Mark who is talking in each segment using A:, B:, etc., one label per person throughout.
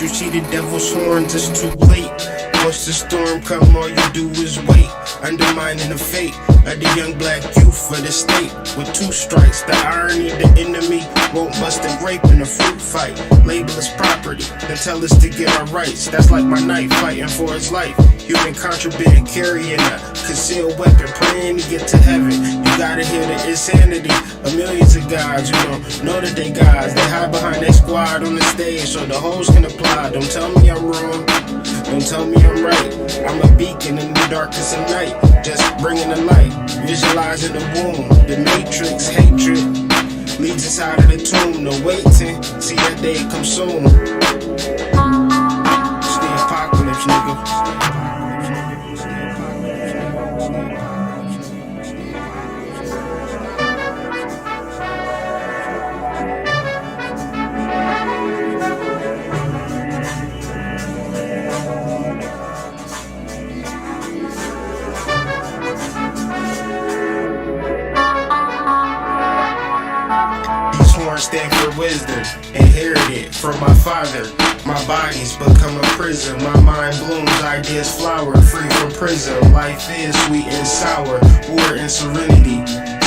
A: you see the devil's horns, it's too late. Once the storm come, all you do is wait, undermining the fate of the young black youth for the state. With 2 strikes, the irony, the enemy won't bust a grape in a fruit fight. Label us property, then tell us to get our rights. That's like my knife fighting for his life. Human contraband, carrying a concealed weapon, praying to get to heaven. You gotta hear the insanity of millions of guys who don't know that they guys. They hide behind their squad on the stage so the hoes can apply. Don't tell me I'm wrong, don't tell me I'm right. I'm a beacon in the darkness of night, just bringing the light, visualizing the womb. The matrix, hatred, leads us out of the tomb. No waiting, see that day come soon. It's the apocalypse, nigga. Stand for wisdom, inherited from my father. My body's become a prison, my mind blooms, ideas flower, free from prison. Life is sweet and sour, war and serenity,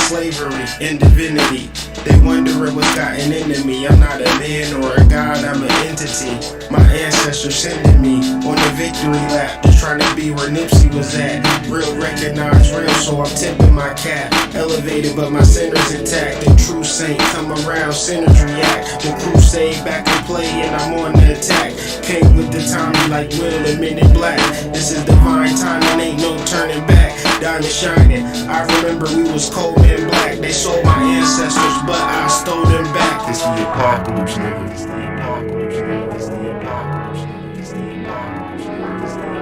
A: slavery and divinity. They wondering what's gotten into me. I'm not a man or a god, I'm an entity. My ancestors sending me on a victory lap, just trying to be where Nipsey was at. Real recognize real, so I'm tipping my cap. Elevated but my center's intact. The true saint come around, sinners react. The crusade back in play and I'm on the attack. Came with the time like Will and Men in Black. This is divine timing, ain't no turning back. Diamond shining, I remember we was cold and black. They sold my ancestors but I stole them back. It's the apocalypse, nigga. It's the apocalypse, nigga. It's the apocalypse, nigga. It's the apocalypse, nigga. It's the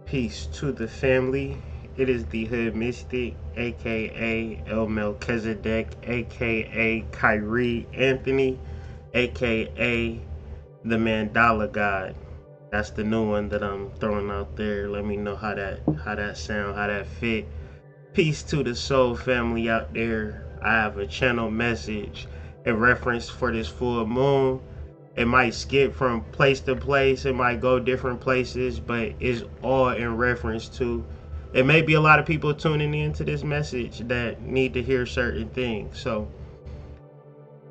A: Peace to the family. It is the Hood Mystic, aka El Melchizedek, aka Kyrie Anthony, aka the Mandala God. That's the new one that I'm throwing out there. Let me know how that sound, how that fit. Peace to the soul family out there. I have a channel message in reference for this full moon. It might skip from place to place, it might go different places, but it's all in reference to, it may be a lot of people tuning into this message that need to hear certain things. So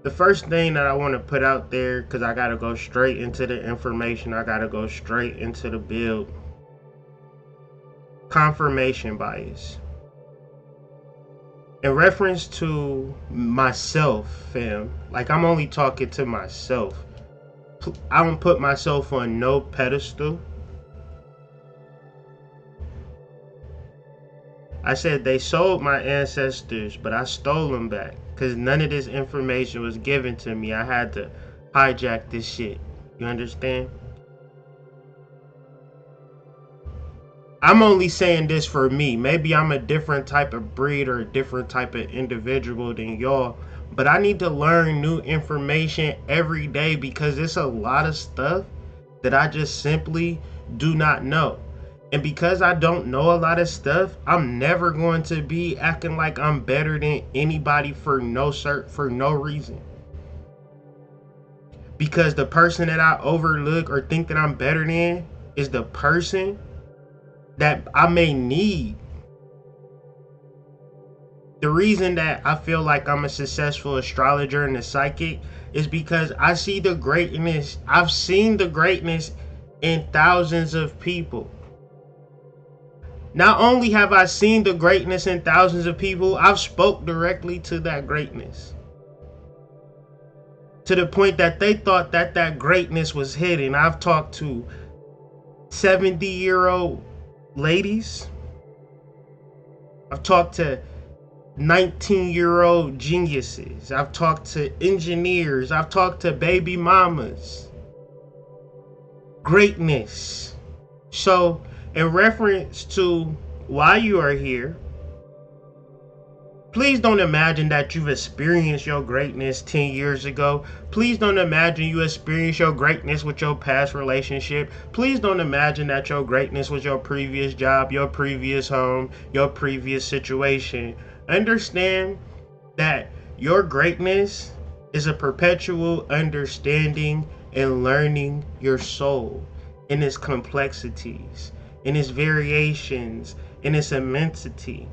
A: the first thing that I want to put out there, because I got to go straight into the information, I got to go straight into the build. Confirmation bias. In reference to myself, fam, like I'm only talking to myself. I don't put myself on no pedestal. I said they sold my ancestors, but I stole them back because none of this information was given to me. I had to hijack this shit. You understand? I'm only saying this for me. Maybe I'm a different type of breed or a different type of individual than y'all. But I need to learn new information every day because it's a lot of stuff that I just simply do not know. And because I don't know a lot of stuff, I'm never going to be acting like I'm better than anybody for no reason. Because the person that I overlook or think that I'm better than is the person that I may need. The reason that I feel like I'm a successful astrologer and a psychic is because I see the greatness. I've seen the greatness in thousands of people. Not only have I seen the greatness in thousands of people, I've spoke directly to that greatness. To the point that they thought that that greatness was hidden. I've talked to 70-year-old ladies. I've talked to 19-year-old geniuses. I've talked to engineers. I've talked to baby mamas. Greatness. So, in reference to why you are here, please don't imagine that you've experienced your greatness 10 years ago. Please don't imagine you experienced your greatness with your past relationship. Please don't imagine that your greatness was your previous job, your previous home, your previous situation. Understand that your greatness is a perpetual understanding and learning your soul in its complexities, in its variations, in its immensity.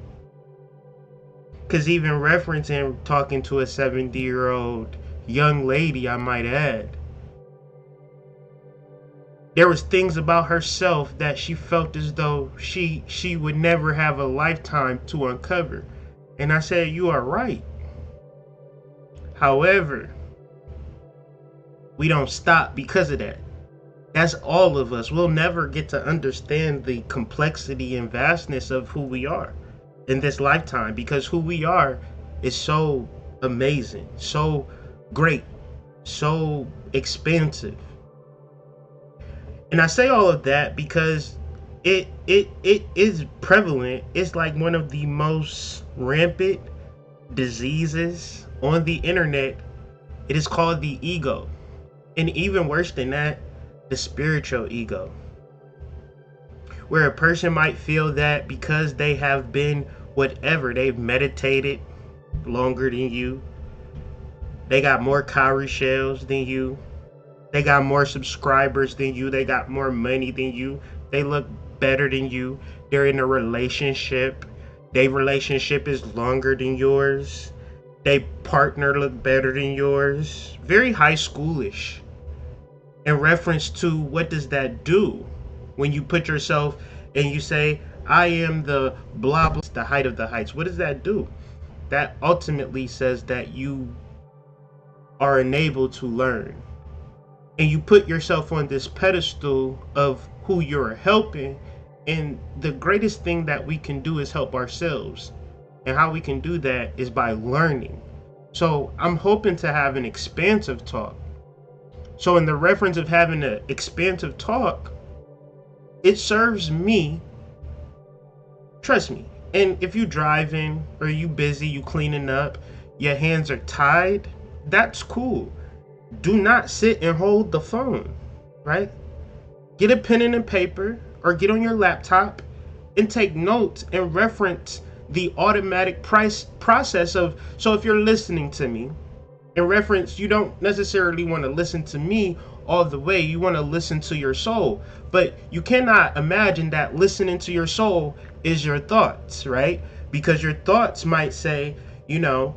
A: Because even referencing talking to a 70-year-old young lady, I might add, there was things about herself that she felt as though she would never have a lifetime to uncover. And I said, you are right. However, we don't stop because of that. That's all of us. We'll never get to understand the complexity and vastness of who we are in this lifetime, because who we are is so amazing, so great, so expansive. And I say all of that because it is prevalent. It's like one of the most rampant diseases on the internet. It is called the ego. And even worse than that, the spiritual ego. Where a person might feel that because they have been whatever, they've meditated longer than you, they got more cowrie shells than you, they got more subscribers than you, they got more money than you, they look better than you, they're in a relationship, their relationship is longer than yours, they partner look better than yours. Very high schoolish in reference to what does that do when you put yourself and you say, I am the blah blah, the height of the heights. What does that do? That ultimately says that you are enabled to learn. And you put yourself on this pedestal of who you're helping. And the greatest thing that we can do is help ourselves. And how we can do that is by learning. So I'm hoping to have an expansive talk. So in the reference of having an expansive talk, it serves me. Trust me. And if you driving or you busy, you cleaning up, your hands are tied, that's cool. Do not sit and hold the phone, right? Get a pen and a paper or get on your laptop and take notes and reference the automatic process of, so if you're listening to me, in reference, you don't necessarily want to listen to me all the way. You want to listen to your soul. But you cannot imagine that listening to your soul is your thoughts, right? Because your thoughts might say, you know,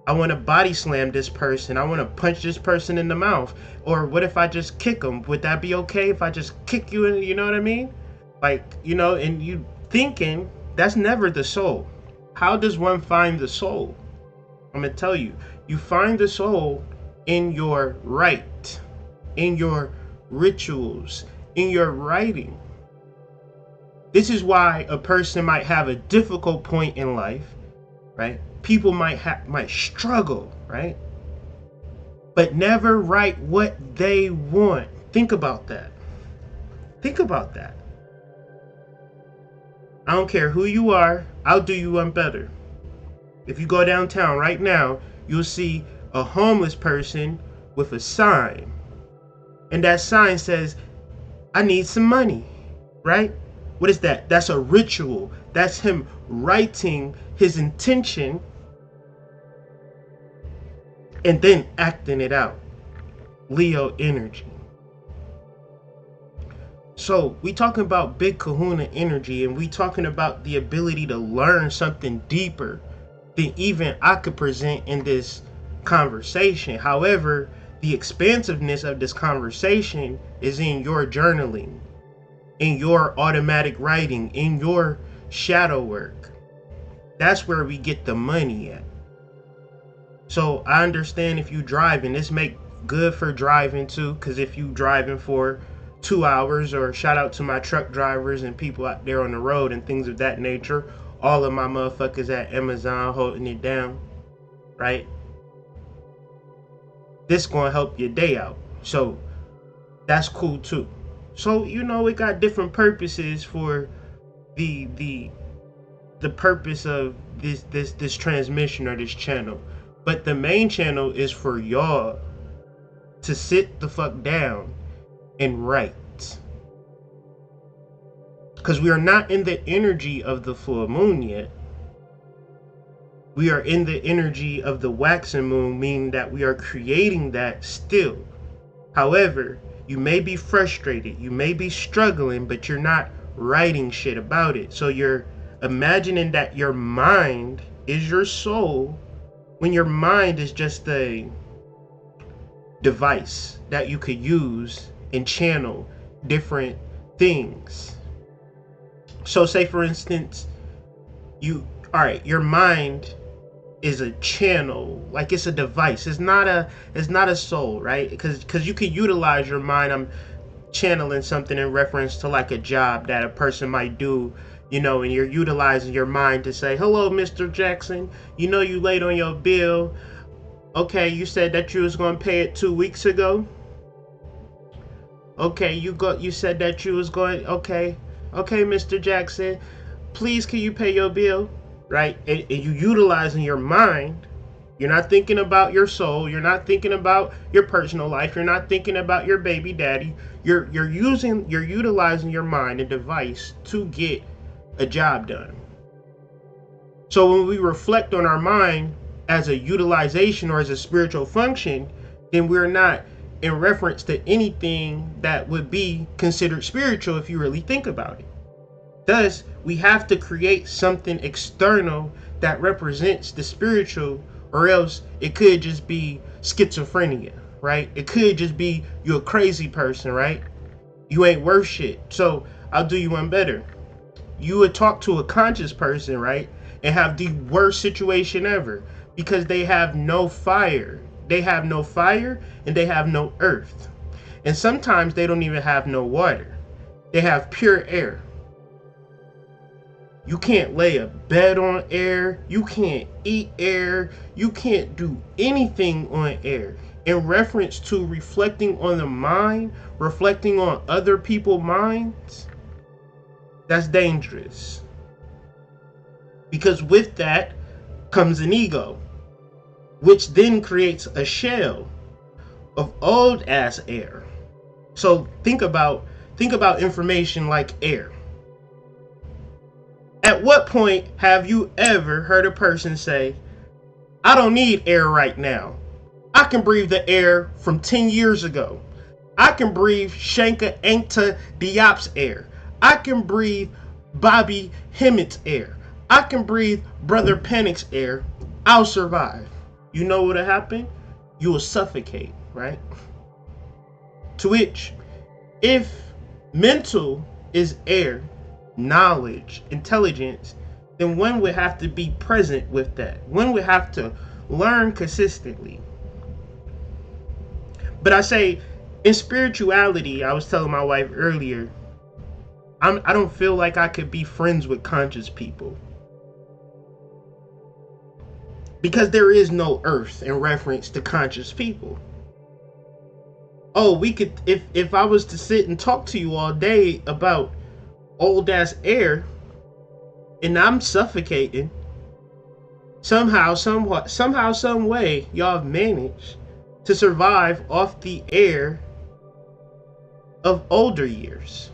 A: I want to body slam this person. I want to punch this person in the mouth. Or what if I just kick them? Would that be okay if I just kick you in? You know what I mean? Like, you know, and you thinking, that's never the soul. How does one find the soul? I'm going to tell you. You find the soul in your rite, in your rituals, in your writing. This is why a person might have a difficult point in life, right? People might struggle, right? But never write what they want. Think about that. Think about that. I don't care who you are, I'll do you one better. If you go downtown right now, you'll see a homeless person with a sign. And that sign says, I need some money, right? What is that? That's a ritual. That's him writing his intention and then acting it out. Leo energy. So we talking about big kahuna energy, and we talking about the ability to learn something deeper than even I could present in this conversation. However, the expansiveness of this conversation is in your journaling, in your automatic writing, in your shadow work. That's where we get the money at. So I understand if you driving, this make good for driving too, because if you driving for 2 hours, or shout out to my truck drivers and people out there on the road and things of that nature, all of my motherfuckers at Amazon holding it down, right? This gonna help your day out. So that's cool too. So, you know, it got different purposes for the purpose of this transmission or this channel. But the main channel is for y'all to sit the fuck down and write. Because we are not in the energy of the full moon yet. We are in the energy of the waxing moon, meaning that we are creating that still. However, you may be frustrated, you may be struggling, but you're not writing shit about it. So you're imagining that your mind is your soul, when your mind is just a device that you could use and channel different things. So say for instance, your mind is a channel, like it's a device. It's not a soul, right? Because you can utilize your mind. I'm channeling something in reference to like a job that a person might do, you know, and you're utilizing your mind to say, hello, Mr. Jackson, you know you late on your bill. Okay, you said that you was going to pay it 2 weeks ago. Okay, you said that you was going, okay, Mr. Jackson, please can you pay your bill? Right? And you utilizing your mind. You're not thinking about your soul. You're not thinking about your personal life. You're not thinking about your baby daddy. You're utilizing your mind, a device, to get a job done. So when we reflect on our mind as a utilization or as a spiritual function, then we're not in reference to anything that would be considered spiritual if you really think about it. Thus, we have to create something external that represents the spiritual, or else it could just be schizophrenia, right? It could just be you're a crazy person, right? You ain't worth shit. So I'll do you one better. You would talk to a conscious person, right? And have the worst situation ever because they have no fire. They have no fire and they have no earth. And sometimes they don't even have no water. They have pure air. You can't lay a bed on air. You can't eat air. You can't do anything on air. In reference to reflecting on the mind, reflecting on other people's minds, that's dangerous. Because with that comes an ego, which then creates a shell of old ass air. So think about information like air. At what point have you ever heard a person say, I don't need air right now. I can breathe the air from 10 years ago. I can breathe Shanka Ankta Diop's air. I can breathe Bobby Hemmett's air. I can breathe Brother Panic's air. I'll survive. You know what'll happen? You will suffocate, right? To which, if mental is air, knowledge, intelligence, then one would have to be present with that. One would have to learn consistently. But I say, in spirituality, I was telling my wife earlier, I don't feel like I could be friends with conscious people. Because there is no earth in reference to conscious people. Oh, we could, if I was to sit and talk to you all day about old ass air and I'm suffocating, somehow, some way, y'all have managed to survive off the air of older years.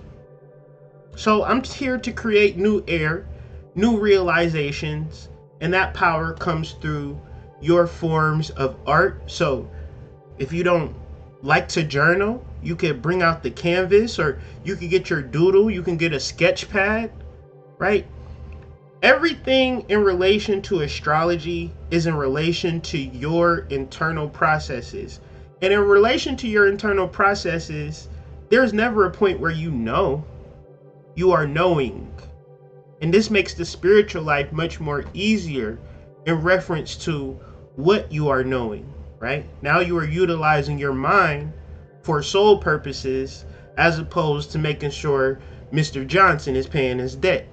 A: So I'm here to create new air, new realizations, and that power comes through your forms of art. So if you don't like to journal, you could bring out the canvas, or you could get your doodle, you can get a sketch pad, right? Everything in relation to astrology is in relation to your internal processes. And in relation to your internal processes, there's never a point where you know. You are knowing. And this makes the spiritual life much more easier in reference to what you are knowing, right? Now you are utilizing your mind for soul purposes as opposed to making sure Mr. Johnson is paying his debt.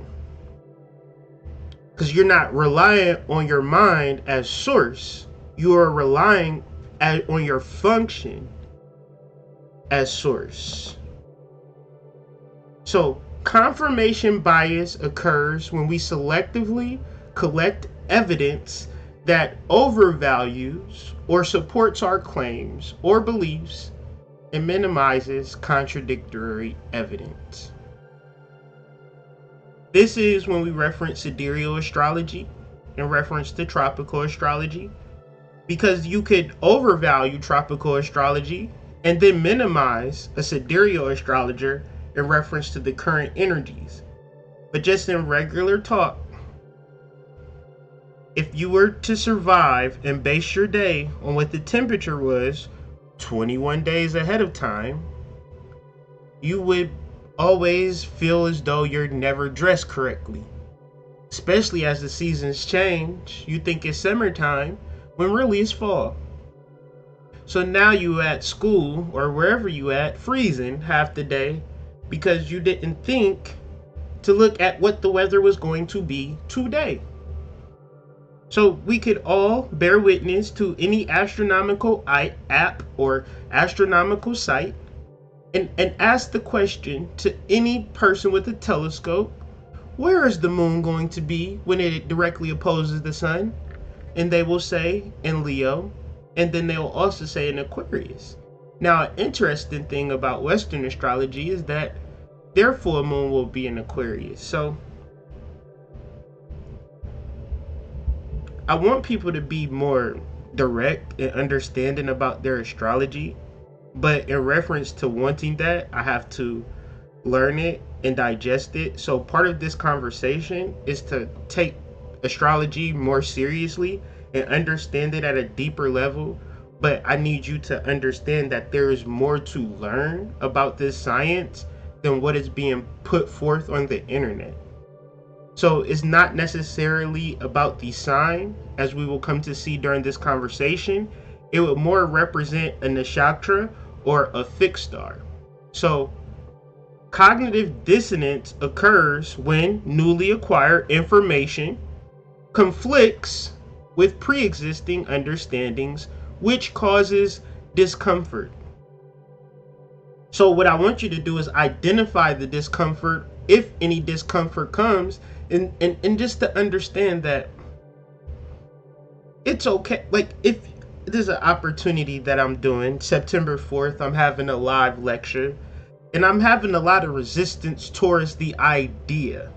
A: because you're not relying on your mind as source. You are relying on your function as source. So confirmation bias occurs when we selectively collect evidence that overvalues or supports our claims or beliefs and minimizes contradictory evidence. This is when we reference sidereal astrology in reference to tropical astrology, because you could overvalue tropical astrology and then minimize a sidereal astrologer in reference to the current energies. But just in regular talk, if you were to survive and base your day on what the temperature was 21 days ahead of time, you would always feel as though you're never dressed correctly. Especially as the seasons change, you think it's summertime when really it's fall. So now you at school or wherever you at freezing half the day because you didn't think to look at what the weather was going to be today. So we could all bear witness to any astronomical app or astronomical site and ask the question to any person with a telescope, where is the moon going to be when it directly opposes the sun? And they will say in Leo, and then they will also say in Aquarius. Now, an interesting thing about Western astrology is that their full moon will be in Aquarius. So I want people to be more direct and understanding about their astrology, but in reference to wanting that, I have to learn it and digest it. So part of this conversation is to take astrology more seriously and understand it at a deeper level. But I need you to understand that there is more to learn about this science than what is being put forth on the internet. So it's not necessarily about the sign, as we will come to see during this conversation. It would more represent a nakshatra or a fixed star. So cognitive dissonance occurs when newly acquired information conflicts with pre-existing understandings, which causes discomfort. So what I want you to do is identify the discomfort, if any discomfort comes, and just to understand that it's okay. Like, if there's an opportunity that I'm doing, September 4th, I'm having a live lecture, and I'm having a lot of resistance towards the idea.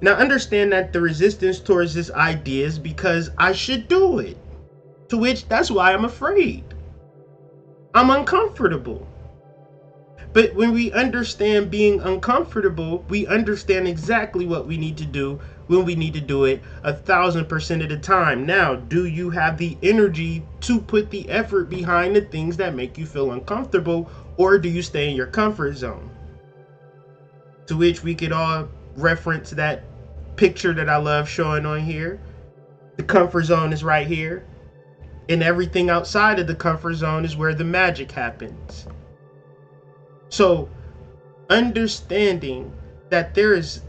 A: Now understand that the resistance towards this idea is because I should do it. To which, that's why I'm afraid. I'm uncomfortable. But when we understand being uncomfortable, we understand exactly what we need to do when we need to do it 1,000% of the time. Now, do you have the energy to put the effort behind the things that make you feel uncomfortable, or do you stay in your comfort zone? To which we could all reference that picture that I love showing on here. The comfort zone is right here, and everything outside of the comfort zone is where the magic happens. So understanding that there is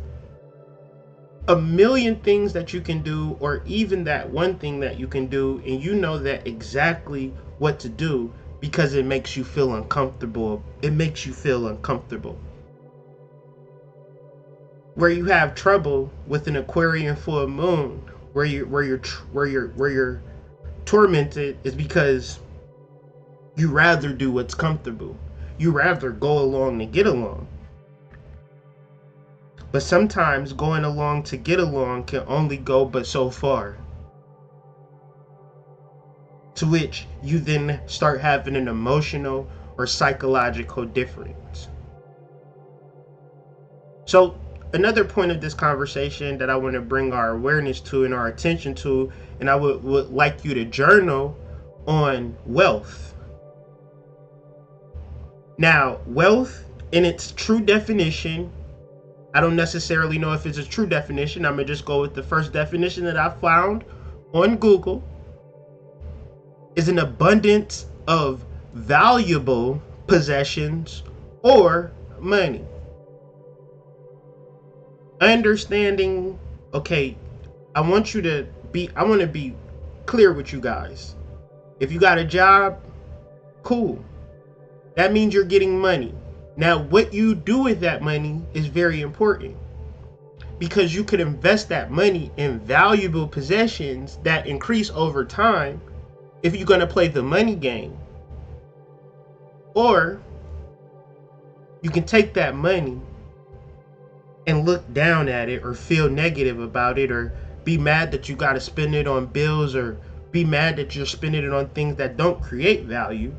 A: a million things that you can do, or even that one thing that you can do, and you know that exactly what to do because it makes you feel uncomfortable. It makes you feel uncomfortable. Where you have trouble with an Aquarian full moon, where you're tormented, is because you rather do what's comfortable. You rather go along to get along. But sometimes going along to get along can only go but so far. To which you then start having an emotional or psychological difference. So another point of this conversation that I want to bring our awareness to and our attention to, and I would like you to journal on wealth. Now, wealth in its true definition, I don't necessarily know if it's a true definition. I'm going to just go with the first definition that I found on Google, is an abundance of valuable possessions or money. Understanding Okay, I want to be clear with you guys. If you got a job, cool. That means you're getting money. Now, what you do with that money is very important, because you could invest that money in valuable possessions that increase over time if you're going to play the money game. Or you can take that money and look down at it, or feel negative about it, or be mad that you got to spend it on bills, or be mad that you're spending it on things that don't create value,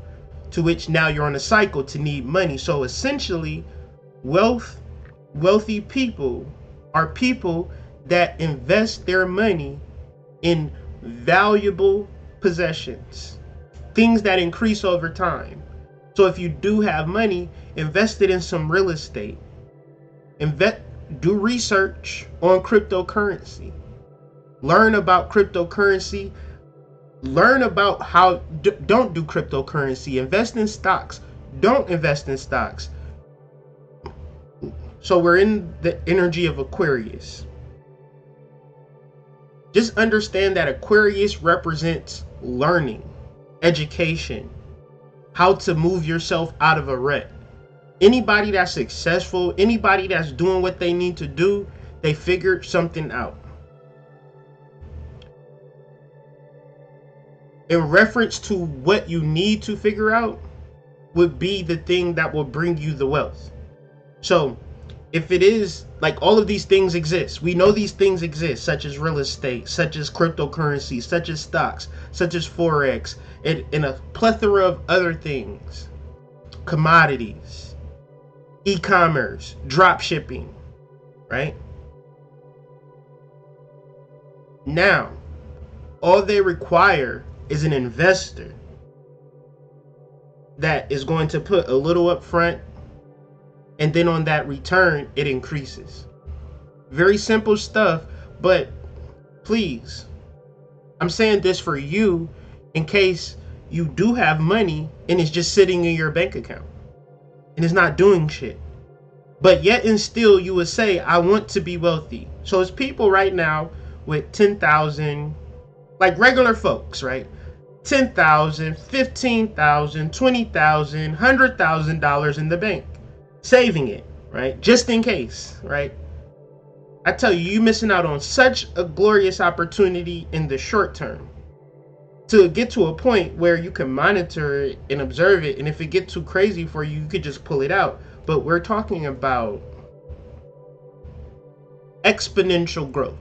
A: to which now you're on a cycle to need money. So essentially, wealthy people are people that invest their money in valuable possessions, things that increase over time. So if you do have money, invest it in some real estate. Do research on cryptocurrency. Learn about cryptocurrency. Learn about how, don't do cryptocurrency. Invest in stocks. Don't invest in stocks. So we're in the energy of Aquarius. Just understand that Aquarius represents learning, education, how to move yourself out of a rut. Anybody that's successful, anybody that's doing what they need to do, they figured something out. In reference to what you need to figure out would be the thing that will bring you the wealth. So if it is like, all of these things exist, we know these things exist, such as real estate, such as cryptocurrency, such as stocks, such as Forex, and a plethora of other things, commodities, e-commerce, drop shipping, right? Now, all they require is an investor that is going to put a little up front, and then on that return, it increases. Very simple stuff, but please, I'm saying this for you in case you do have money and it's just sitting in your bank account and it's not doing shit. But yet and still you would say, I want to be wealthy. So it's people right now with 10,000, like regular folks, right? 10,000, 15,000, 20,000, $100,000 in the bank, saving it, right? Just in case, right? I tell you, you're missing out on such a glorious opportunity in the short term to get to a point where you can monitor it and observe it. And if it gets too crazy for you, you could just pull it out. But we're talking about exponential growth.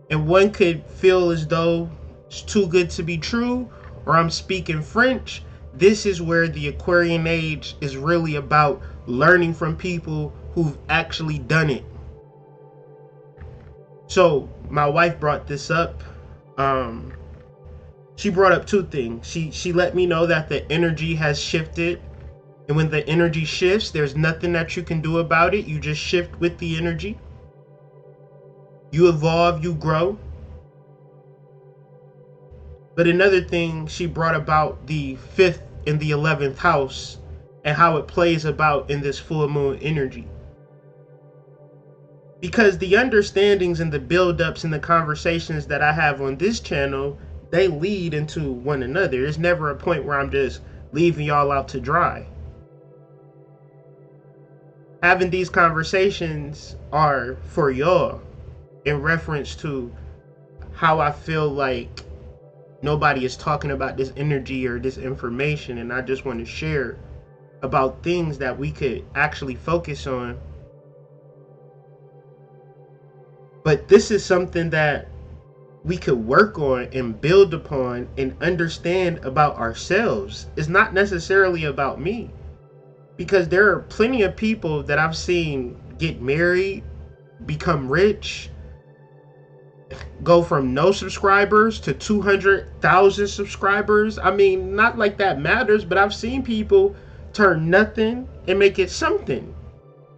A: And one could feel as though it's too good to be true, or I'm speaking French. This is where the Aquarian age is really about learning from people who've actually done it. So my wife brought this up. She brought up two things. She let me know that the energy has shifted. And when the energy shifts, there's nothing that you can do about it. You just shift with the energy. You evolve, you grow. But another thing, she brought about the 5th and the 11th house and how it plays about in this full moon energy. Because the understandings and the build-ups and the conversations that I have on this channel, they lead into one another. There's never a point where I'm just leaving y'all out to dry. Having these conversations are for y'all in reference to how I feel like nobody is talking about this energy or this information, and I just want to share about things that we could actually focus on. But this is something that we could work on and build upon and understand about ourselves. It's not necessarily about me, because there are plenty of people that I've seen get married, become rich, go from no subscribers to 200,000 subscribers. I mean, not like that matters, but I've seen people turn nothing and make it something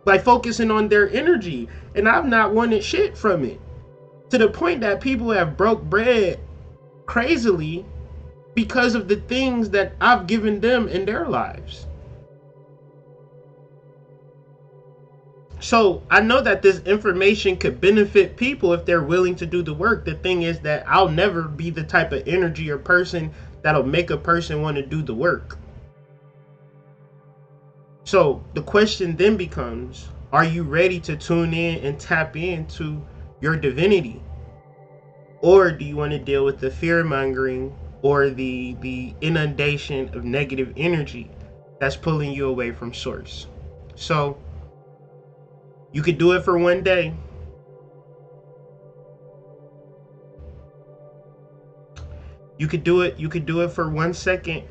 A: by focusing on their energy, and I've not wanted shit from it, to the point that people have broke bread crazily because of the things that I've given them in their lives.
B: So I know that this information could benefit people if they're willing to do the work. The thing is that I'll never be the type of energy or person that'll make a person want to do the work. So the question then becomes, are you ready to tune in and tap into your divinity? Or do you want to deal with the fear mongering or the inundation of negative energy that's pulling you away from source? So you could do it for one day. You could do it for 1 second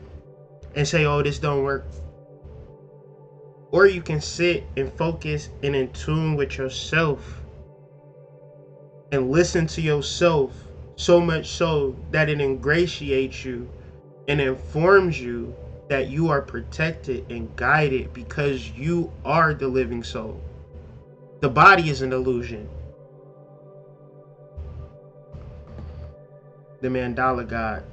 B: and say, oh, this don't work. Or you can sit and focus and in tune with yourself and listen to yourself, so much so that it ingratiates you and informs you that you are protected and guided because you are the living soul. The body is an illusion. The Mandala God.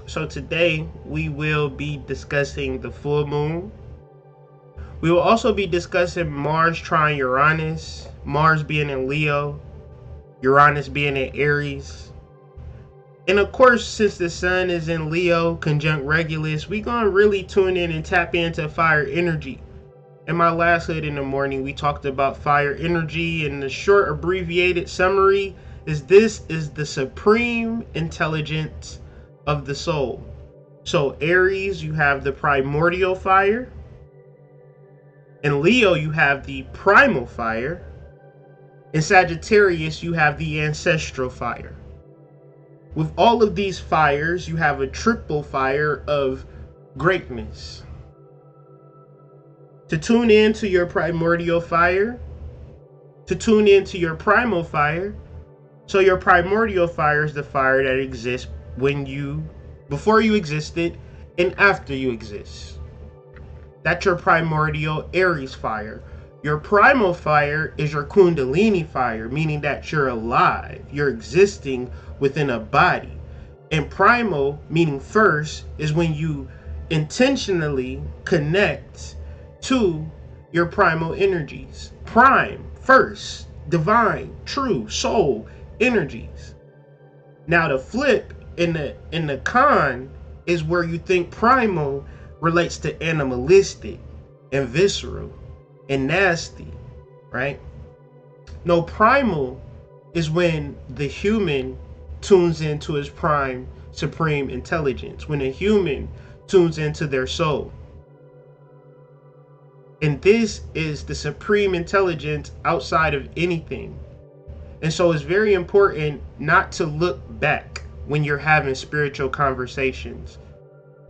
B: So today we will be discussing the full moon. We will also be discussing Mars trine Uranus, Mars being in Leo, Uranus being in Aries. And of course, since the sun is in Leo, conjunct Regulus, we're going to really tune in and tap into fire energy. In my last Hood in the Morning, we talked about fire energy, and the short abbreviated summary is this is the supreme intelligence of the soul. So Aries, you have the primordial fire. In Leo, you have the primal fire. In Sagittarius, you have the ancestral fire. With all of these fires, you have a triple fire of greatness. To tune into your primordial fire, to tune into your primal fire. So your primordial fire is the fire that exists before you existed and after you exist. That's your primordial Aries fire. Your primal fire is your Kundalini fire, meaning that you're alive, you're existing within a body. And primal, meaning first, is when you intentionally connect to your primal energies. Prime, first, divine, true, soul energies. Now the flip in the con is where you think primal relates to animalistic and visceral and nasty, right? No, primal is when the human tunes into his prime supreme intelligence, when a human tunes into their soul. And this is the supreme intelligence outside of anything. And so it's very important not to look back when you're having spiritual conversations,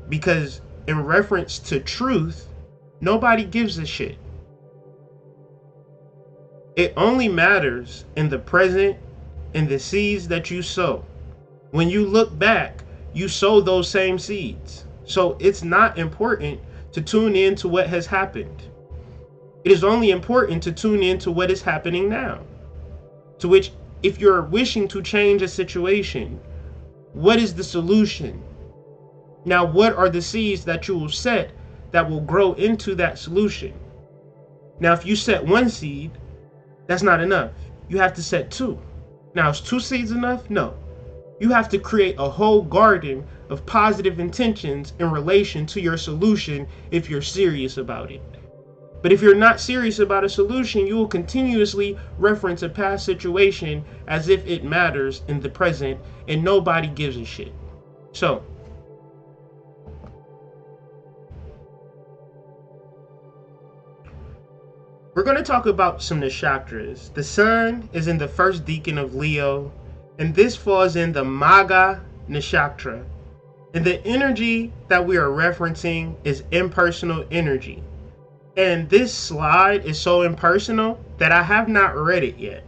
B: because in reference to truth, nobody gives a shit. It only matters in the present and the seeds that you sow. When you look back, you sow those same seeds. So it's not important to tune in to what has happened. It is only important to tune in to what is happening now. To which, if you're wishing to change a situation, what is the solution? Now, what are the seeds that you will set that will grow into that solution? Now, if you set one seed, that's not enough. You have to set two. Now, is 2 seeds enough? No. You have to create a whole garden of positive intentions in relation to your solution if you're serious about it. But if you're not serious about a solution, you will continuously reference a past situation as if it matters in the present, and nobody gives a shit. So, we're going to talk about some nakshatras. The sun is in the first decan of Leo, and this falls in the Magha Nakshatra. And the energy that we are referencing is impersonal energy. And this slide is so impersonal that I have not read it yet.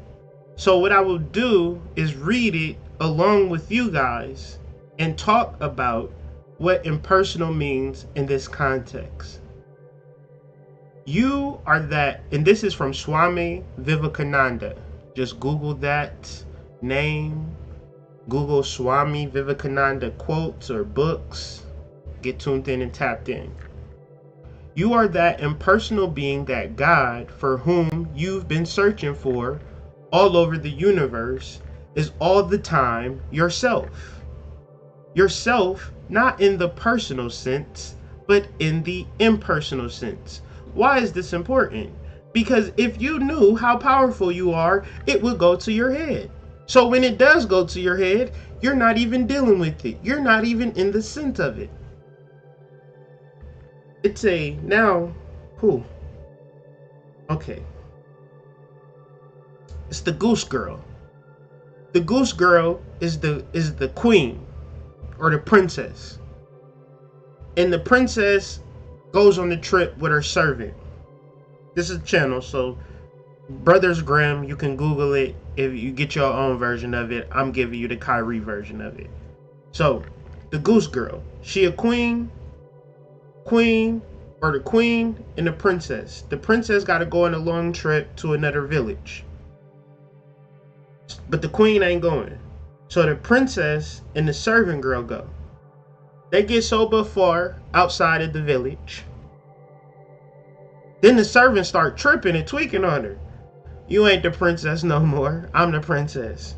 B: So what I will do is read it along with you guys and talk about what impersonal means in this context. You are that, and this is from Swami Vivekananda. Just Google that name, Google Swami Vivekananda quotes or books, get tuned in and tapped in. You are that impersonal being, that God for whom you've been searching for all over the universe is all the time yourself. Yourself, not in the personal sense, but in the impersonal sense. Why is this important? Because if you knew how powerful you are, it would go to your head. So when it does go to your head, you're not even dealing with it. You're not even in the sense of it. It's a now, who? Okay. It's the Goose Girl. The Goose Girl is the queen or the princess. And the princess goes on the trip with her servant. This is a channel, so Brothers Grimm, you can Google it if you get your own version of it. I'm giving you the Kyrie version of it. So, the Goose Girl, she a queen, or the queen and the princess. The princess got to go on a long trip to another village, but the queen ain't going. So the princess and the servant girl go. They get so far outside of the village. Then the servant start tripping and tweaking on her. You ain't the princess no more. I'm the princess.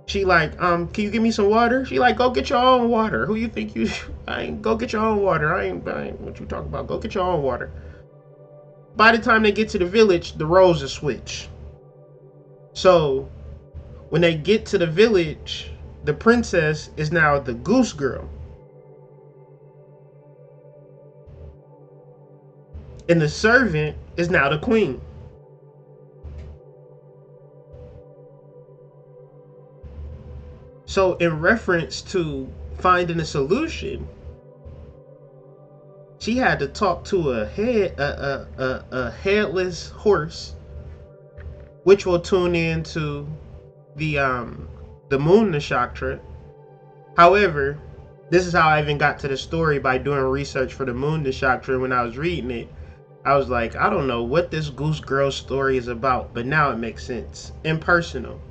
B: She like, can you give me some water? She like, go get your own water. Who you think you? I ain't go get your own water. I ain't what you talking about. Go get your own water. By the time they get to the village, the roles are switched. So when they get to the village, the princess is now the Goose Girl. And the servant is now the queen. So in reference to finding a solution, she had to talk to a headless horse, which will tune into the Moon Nakshatra. However, this is how I even got to the story, by doing research for the Moon Nakshatra. When I was reading it, I was like, I don't know what this Goose Girl story is about, but now it makes sense. Impersonal.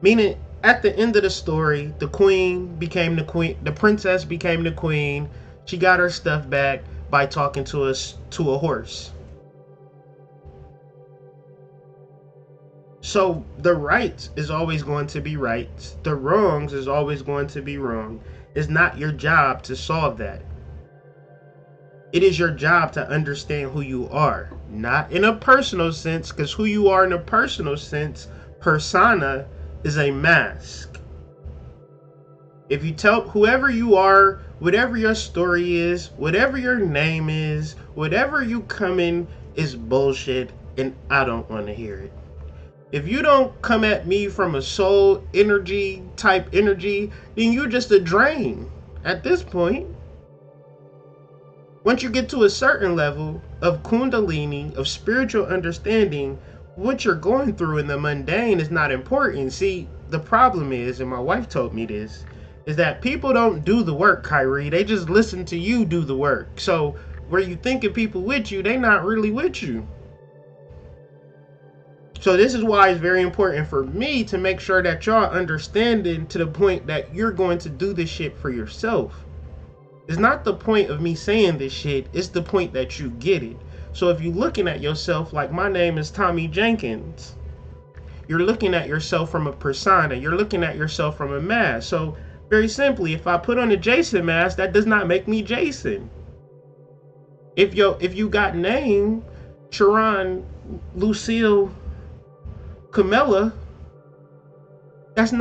B: Meaning, at the end of the story, the queen became the queen. The princess became the queen. She got her stuff back by talking to a horse. So the right is always going to be right. The wrongs is always going to be wrong. It's not your job to solve that. It is your job to understand who you are, not in a personal sense, because who you are in a personal sense, persona, is a mask. If you tell whoever you are, whatever your story is, whatever your name is, whatever you come in is bullshit, and I don't want to hear it. If you don't come at me from a soul energy type energy, then you're just a drain at this point. Once you get to a certain level of kundalini, of spiritual understanding, what you're going through in the mundane is not important. See, the problem is, and my wife told me this, is that people don't do the work, Kyrie. They just listen to you do the work. So where you thinking people with you, they not really with you. So this is why it's very important for me to make sure that y'all understanding to the point that you're going to do this shit for yourself. It's not the point of me saying this shit, it's the point that you get it. So if you're looking at yourself like my name is Tommy Jenkins, you're looking at yourself from a persona. You're looking at yourself from a mask. So very simply, if I put on a Jason mask, that does not make me Jason. If you got name Trine, Lucille, Camilla, that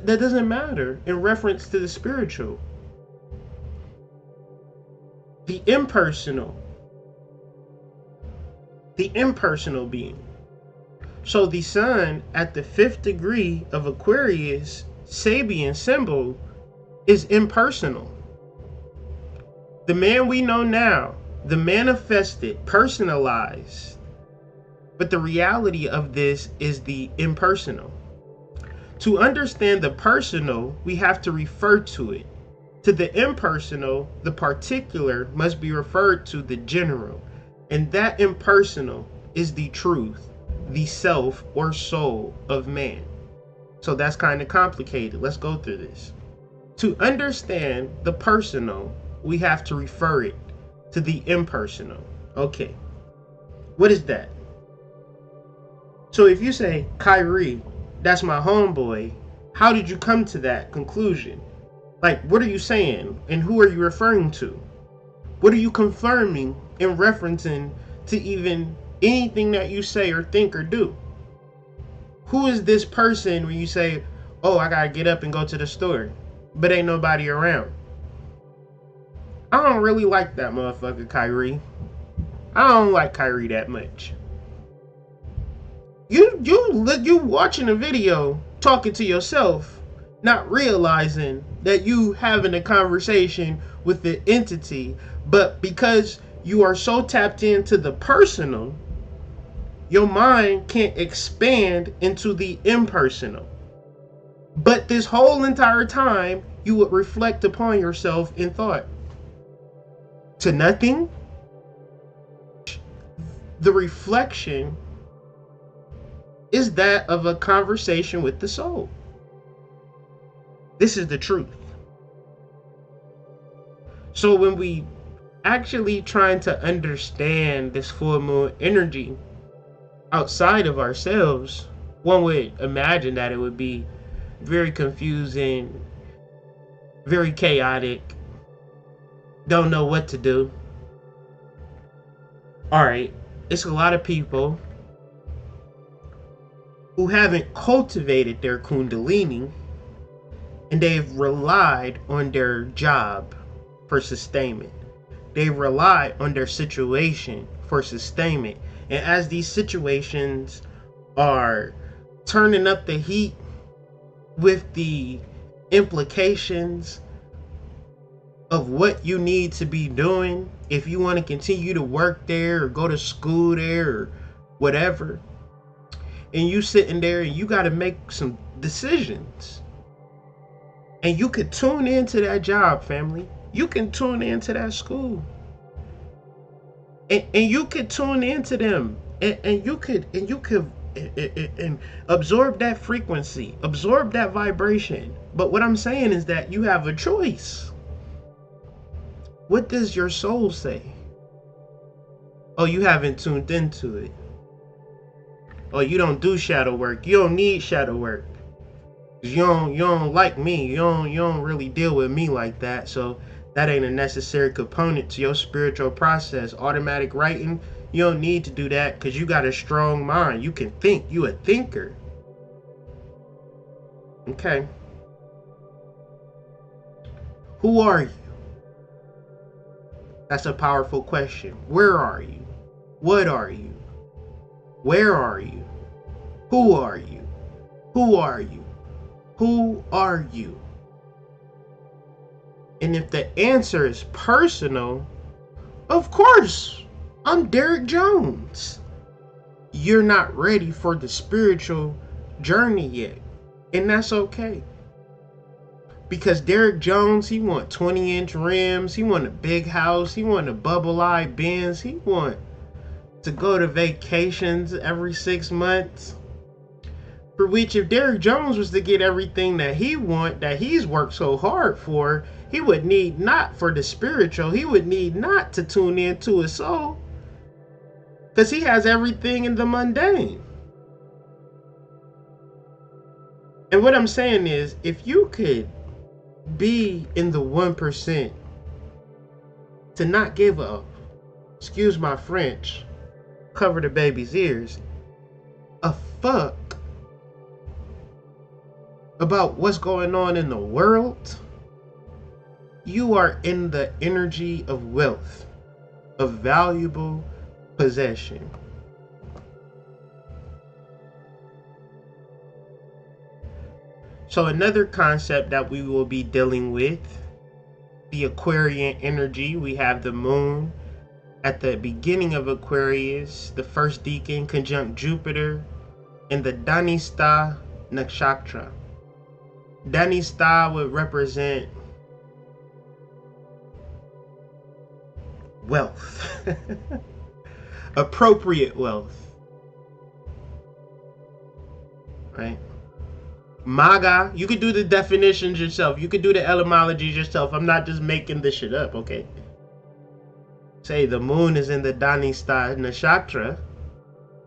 B: doesn't matter in reference to the spiritual. The impersonal being. So the sun at the 5th degree of Aquarius, Sabian symbol, is impersonal. The man we know now, the manifested, personalized. But the reality of this is the impersonal. To understand the personal, we have to refer to it. To the impersonal, the particular must be referred to the general. And that impersonal is the truth, the self or soul of man. So that's kind of complicated. Let's go through this. To understand the personal, we have to refer it to the impersonal. Okay, what is that? So if you say, Kyrie, that's my homeboy, how did you come to that conclusion? Like, what are you saying? And who are you referring to? What are you confirming and referencing to even anything that you say or think or do? Who is this person when you say, oh, I gotta get up and go to the store, but ain't nobody around? I don't really like that motherfucker, Kyrie. I don't like Kyrie that much. You watching a video, talking to yourself, not realizing that you having a conversation with the entity, but because you are so tapped into the personal, your mind can't expand into the impersonal. But this whole entire time, you would reflect upon yourself in thought. To nothing. The reflection is that of a conversation with the soul. This is the truth. So when we actually trying to understand this full moon energy outside of ourselves, one would imagine that it would be very confusing, very chaotic, don't know what to do. All right, it's a lot of people who haven't cultivated their kundalini, and they've relied on their job for sustainment. They rely on their situation for sustainment. And as these situations are turning up the heat with the implications of what you need to be doing, if you want to continue to work there or go to school there or whatever, and you sitting there and you got to make some decisions, and you could tune into that job, family. You can tune into that school, and you could tune into them, and you could absorb that frequency, absorb that vibration. But what I'm saying is that you have a choice. What does your soul say? Oh, you haven't tuned into it. Oh, you don't do shadow work. You don't need shadow work. You don't like me. You don't really deal with me like that. So that ain't a necessary component to your spiritual process. Automatic writing, you don't need to do that because you got a strong mind. You can think. You a thinker. Okay. Who are you? That's a powerful question. Where are you? What are you? Where are you? Who are you? Who are you? Who are you? And if the answer is personal, of course, I'm Derek Jones. You're not ready for the spiritual journey yet. And that's okay. Because Derek Jones, he want 20-inch rims, he want a big house, he want a bubble-eye Benz, he want to go to vacations every 6 months. For which, if Derek Jones was to get everything that he want, that he's worked so hard for, he would need not for the spiritual, he would need not to tune into his soul. Because he has everything in the mundane. And what I'm saying is, if you could be in the 1% to not give a, excuse my French, cover the baby's ears, a fuck about what's going on in the world, you are in the energy of wealth, of valuable possession. So another concept that we will be dealing with, the Aquarian energy. We have the moon at the beginning of Aquarius, the first decan conjunct Jupiter, and the Dhanista Nakshatra. Dhanista would represent wealth, appropriate wealth, right? Magha, you could do the definitions yourself. You could do the etymologies yourself. I'm not just making this shit up, okay? Say the moon is in the Dhanista Nakshatra,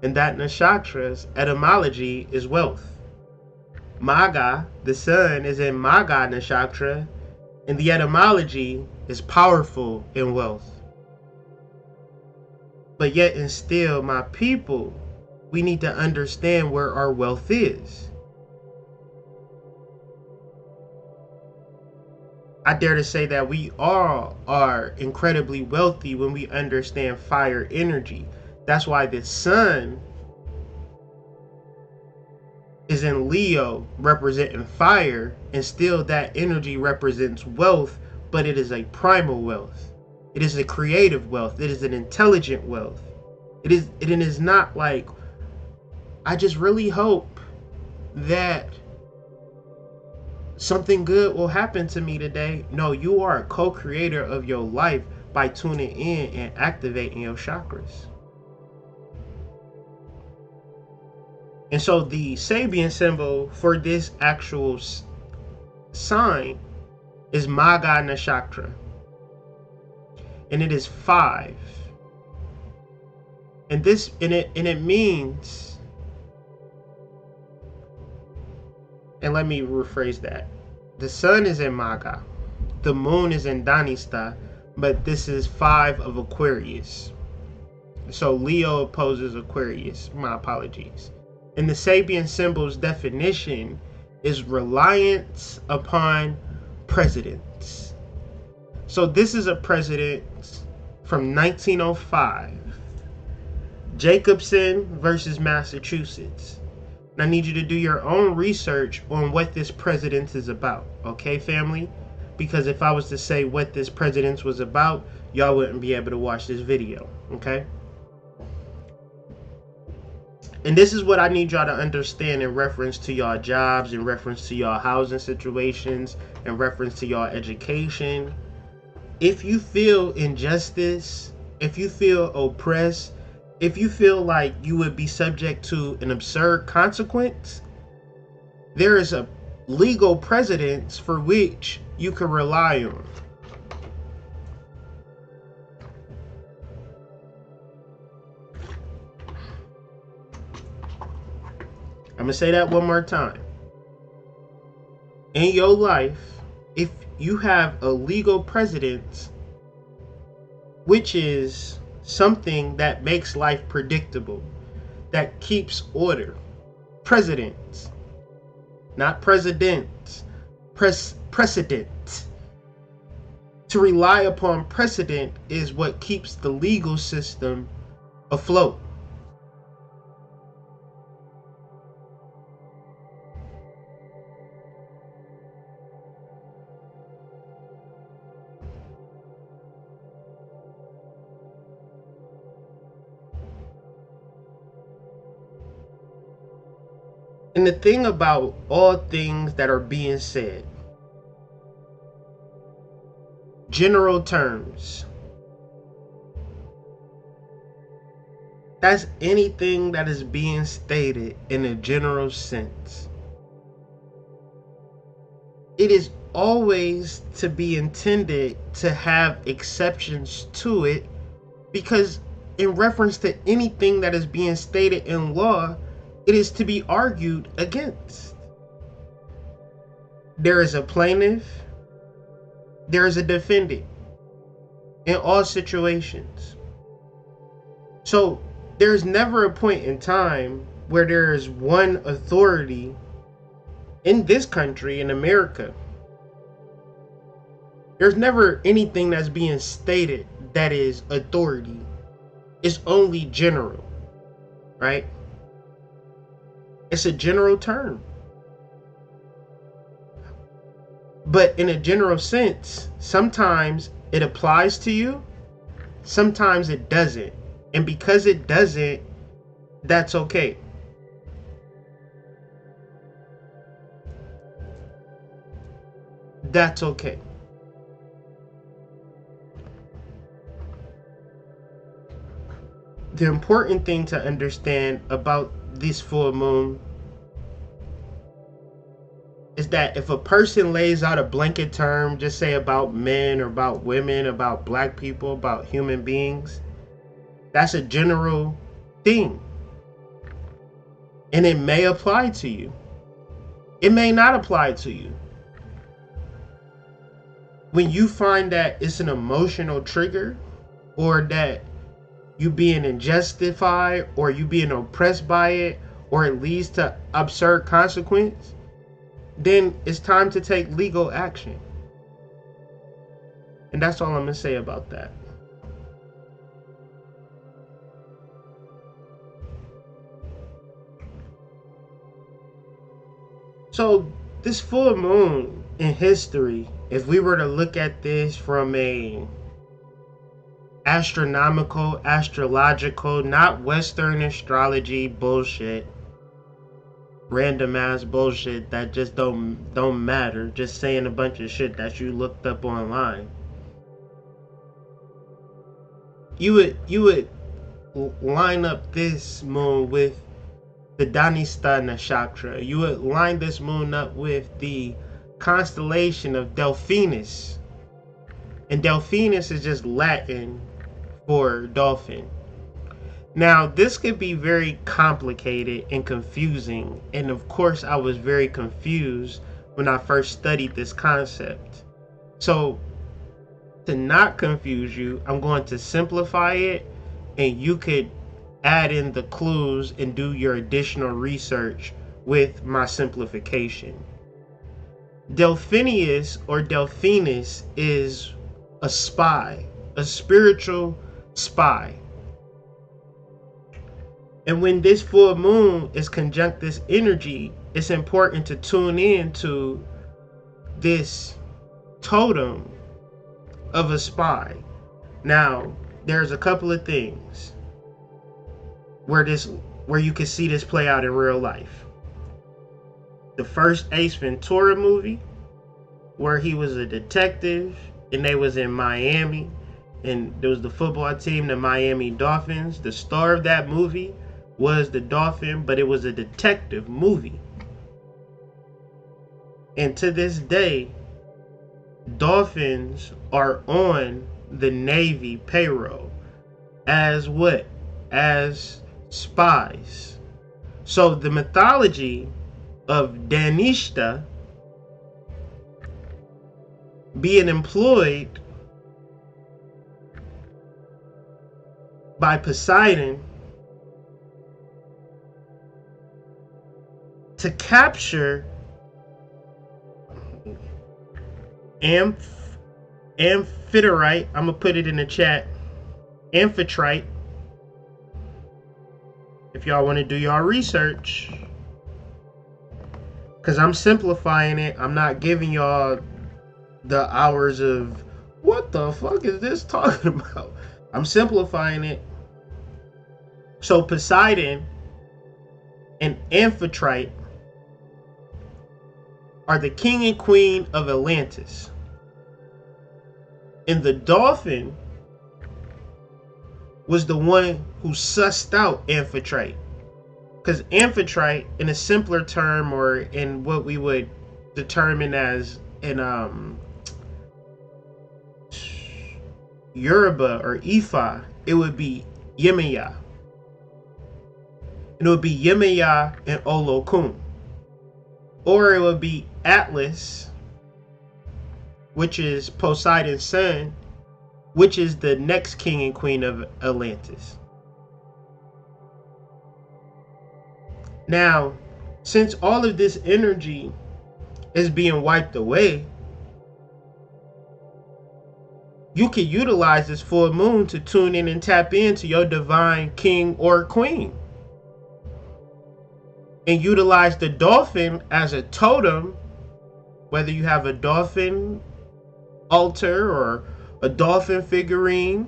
B: and that nakshatra's etymology is wealth. Magha, the sun, is in Magha Nakshatra, and the etymology is powerful in wealth. But yet and still, my people, we need to understand where our wealth is. I dare to say that we all are incredibly wealthy when we understand fire energy. That's why the sun is in Leo, representing fire, and still that energy represents wealth, but it is a primal wealth. It is a creative wealth. It is an intelligent wealth. It is not like, I just really hope that something good will happen to me today. No, you are a co-creator of your life by tuning in and activating your chakras. And so the Sabian symbol for this actual sign is Magha Nakshatra. And it is 5. And it means, and let me rephrase that. The sun is in Magha, the moon is in Dhanista, but this is 5 of Aquarius. So Leo opposes Aquarius. My apologies. And the Sabian symbol's definition is reliance upon precedence. So this is a precedence from 1905. Jacobson versus Massachusetts. And I need you to do your own research on what this precedence is about. Okay, family? Because if I was to say what this precedence was about, y'all wouldn't be able to watch this video. Okay? And this is what I need y'all to understand in reference to y'all jobs, in reference to y'all housing situations, in reference to y'all education. If you feel injustice, if you feel oppressed, if you feel like you would be subject to an absurd consequence, there is a legal precedence for which you can rely on. I'm going to say that one more time. In your life, if you have a legal precedence, which is something that makes life predictable, that keeps order, precedence, not presidents, precedent. To rely upon precedent is what keeps the legal system afloat. And the thing about all things that are being said, general terms, that's anything that is being stated in a general sense. It is always to be intended to have exceptions to it, because in reference to anything that is being stated in law, it is to be argued against. There is a plaintiff, there is a defendant in all situations. So there's never a point in time where there is one authority in this country, in America. There's never anything that's being stated that is authority. It's only general, right? It's a general term. But in a general sense, sometimes it applies to you, sometimes it doesn't. And because it doesn't, that's okay. That's okay. The important thing to understand about this full moon is that if a person lays out a blanket term, just say about men or about women, about black people, about human beings, that's a general thing. And it may apply to you. It may not apply to you. When you find that it's an emotional trigger, or that you being unjustified, or you being oppressed by it, or it leads to absurd consequence, then it's time to take legal action. And that's all I'm gonna say about that. So this full moon in history, if we were to look at this from a astronomical, astrological, not Western astrology bullshit, random ass bullshit that just don't matter, just saying a bunch of shit that you looked up online, you would line up this moon with the Dhanista Nakshatra. You would line this moon up with the constellation of Delphinus. And Delphinus is just Latin for dolphin. Now, this could be very complicated and confusing. And of course, I was very confused when I first studied this concept. So, to not confuse you, I'm going to simplify it, and you could add in the clues and do your additional research with my simplification. Delphinius or Delphinus is a spy, a spiritual spy. And when this full moon is conjunct this energy, it's important to tune in to this totem of a spy. Now, there's a couple of things where you can see this play out in real life. The first Ace Ventura movie, where he was a detective and they was in Miami, and there was the football team, the Miami Dolphins. The star of that movie was the Dolphin, but it was a detective movie. And to this day, Dolphins are on the Navy payroll as what? As spies. So the mythology of Dhanista being employed by Poseidon to capture Amphitrite. I'm gonna put it in the chat. Amphitrite. If y'all want to do y'all research, because I'm simplifying it. I'm not giving y'all the hours of what the fuck is this talking about. I'm simplifying it. So Poseidon and Amphitrite are the king and queen of Atlantis. And the dolphin was the one who sussed out Amphitrite. Because Amphitrite, in a simpler term, or in what we would determine as in Yoruba or Ifa, it would be Yemaya. And it would be Yemaya and Olokun. Or it would be Atlas, which is Poseidon's son, which is the next king and queen of Atlantis. Now, since all of this energy is being wiped away, you can utilize this full moon to tune in and tap into your divine king or queen. And utilize the dolphin as a totem, whether you have a dolphin altar or a dolphin figurine.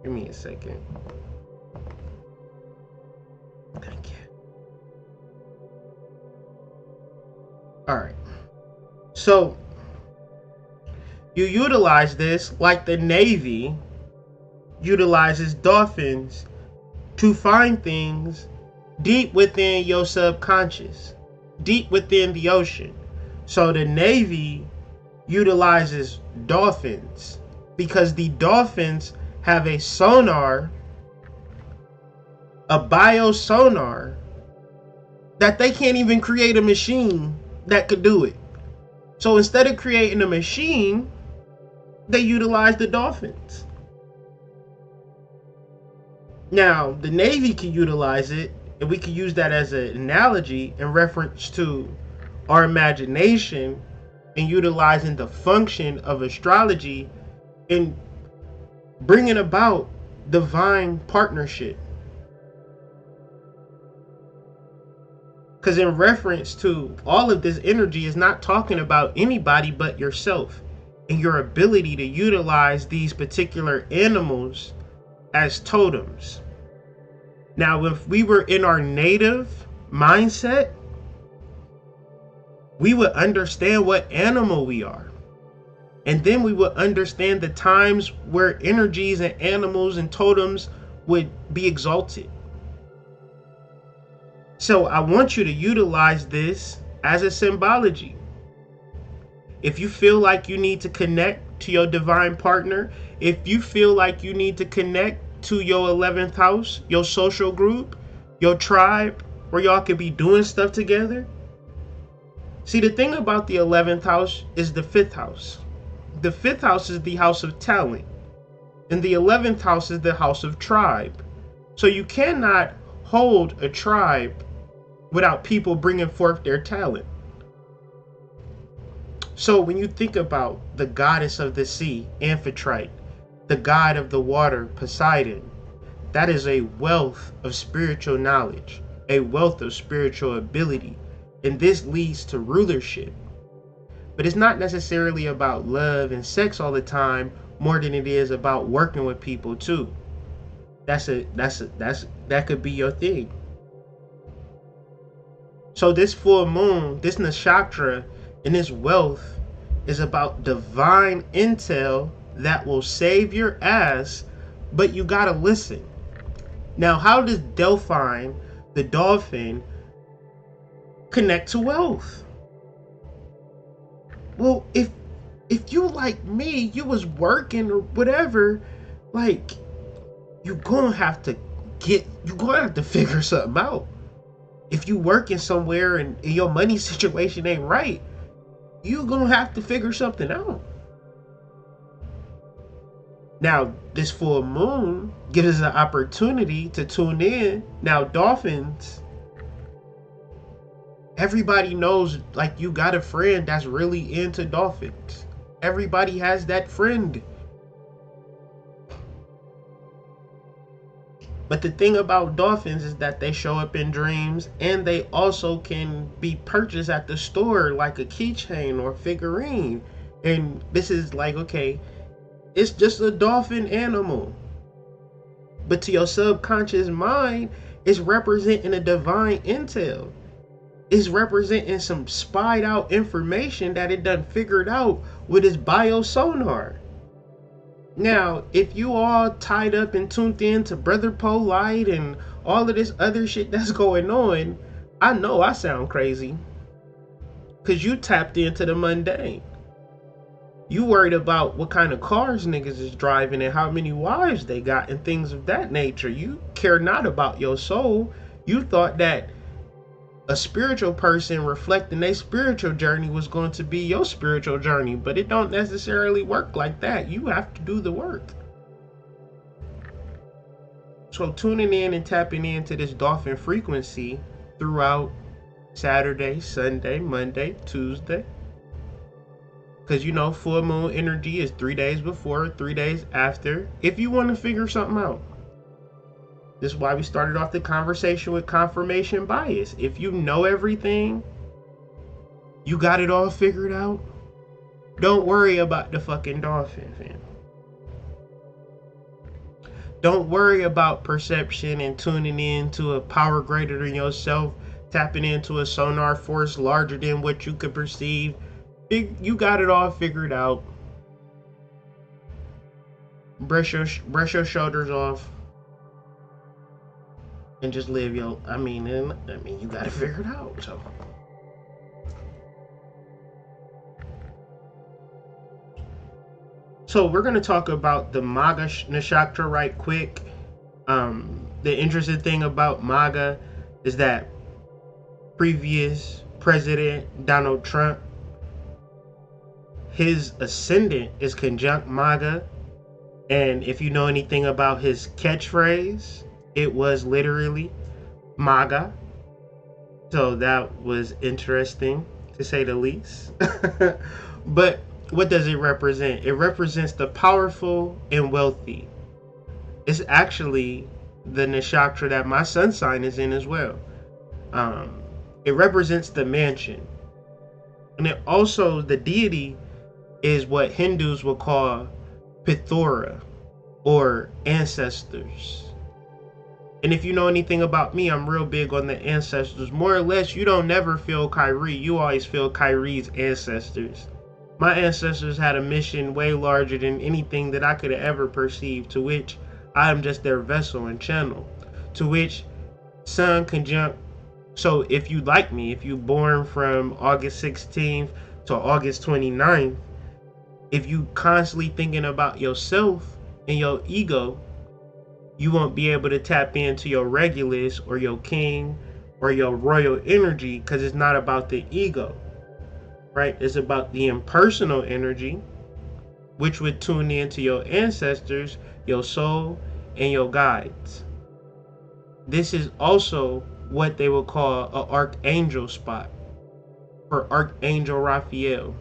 B: Give me a second. Thank you. All right. So You utilize this like the Navy utilizes dolphins to find things deep within your subconscious, deep within the ocean. So the Navy utilizes dolphins because the dolphins have a sonar, a biosonar, that they can't even create a machine that could do it. So instead of creating a machine, they utilize the dolphins. Now, the Navy can utilize it, and we can use that as an analogy in reference to our imagination and utilizing the function of astrology in bringing about divine partnership. Because in reference to all of this energy is not talking about anybody but yourself and your ability to utilize these particular animals as totems. Now, if we were in our native mindset, we would understand what animal we are. And then we would understand the times where energies and animals and totems would be exalted. So I want you to utilize this as a symbology. If you feel like you need to connect to your divine partner, if you feel like you need to connect to your 11th house, your social group, your tribe, where y'all could be doing stuff together. See, the thing about the 11th house is the 5th house. The 5th house is the house of talent, and the 11th house is the house of tribe. So you cannot hold a tribe without people bringing forth their talent. So when you think about the goddess of the sea, Amphitrite, the god of the water, Poseidon, that is a wealth of spiritual knowledge, a wealth of spiritual ability, and this leads to rulership. But it's not necessarily about love and sex all the time, more than it is about working with people too. That could be your thing. So this full moon, this nakshatra, and this wealth is about divine intel that will save your ass, but you gotta listen. Now, how does Delphine, the dolphin, connect to wealth? Well, if you like me, you was working or whatever, like you're gonna have to figure something out. If you working somewhere and your money situation ain't right, you're gonna have to figure something out. Now, this full moon gives us an opportunity to tune in. Now, dolphins, everybody knows, like, you got a friend that's really into dolphins. Everybody has that friend. But the thing about dolphins is that they show up in dreams, and they also can be purchased at the store like a keychain or figurine. And this is like, okay, it's just a dolphin animal. But to your subconscious mind, it's representing a divine intel. It's representing some spied out information that it done figured out with its biosonar. Now, if you all tied up and tuned in to Brother Polite and all of this other shit that's going on, I know I sound crazy. Cause you tapped into the mundane. You worried about what kind of cars niggas is driving and how many wives they got and things of that nature. You care not about your soul. You thought that a spiritual person reflecting their spiritual journey was going to be your spiritual journey, but it don't necessarily work like that. You have to do the work. So tuning in and tapping into this dolphin frequency throughout Saturday, Sunday, Monday, Tuesday, because you know full moon energy is 3 days before, 3 days after, if you want to figure something out. This is why we started off the conversation with confirmation bias. If you know everything, you got it all figured out, don't worry about the fucking dolphin, fam. Don't worry about perception and tuning in to a power greater than yourself, tapping into a sonar force larger than what you could perceive. You got it all figured out. brush your shoulders off and just live your. I mean, you gotta figure it out. So we're gonna talk about the Magha Nakshatra right quick. The interesting thing about Magha is that previous President Donald Trump, his ascendant is conjunct Magha, and if you know anything about his catchphrase, it was literally Magha. So that was interesting, to say the least. But what does it represent? It represents the powerful and wealthy. It's actually the nakshatra that my sun sign is in as well. It represents the mansion. And it also, the deity is what Hindus will call Pithora, or ancestors. And if you know anything about me, I'm real big on the ancestors. More or less, you don't never feel Kyrie. You always feel Kyrie's ancestors. My ancestors had a mission way larger than anything that I could have ever perceived, to which I am just their vessel and channel, to which Sun conjunct. So if you like me, if you born from August 16th to August 29th, if you constantly thinking about yourself and your ego, you won't be able to tap into your Regulus or your king or your royal energy, because it's not about the ego, right? It's about the impersonal energy, which would tune into your ancestors, your soul, and your guides. This is also what they will call an archangel spot, or Archangel Raphael.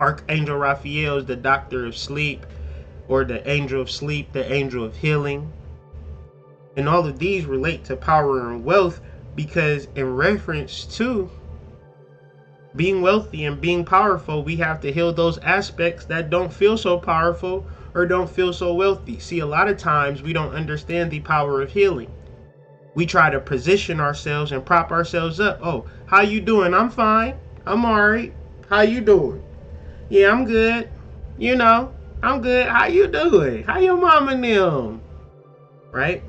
B: Archangel Raphael is the doctor of sleep, or the angel of sleep, the angel of healing. And all of these relate to power and wealth, because in reference to being wealthy and being powerful, we have to heal those aspects that don't feel so powerful or don't feel so wealthy. See, a lot of times we don't understand the power of healing. We try to position ourselves and prop ourselves up. Oh, how you doing? I'm fine. I'm all right. How you doing? Yeah, I'm good. You know, I'm good. How you doing? How your mama and them? Right?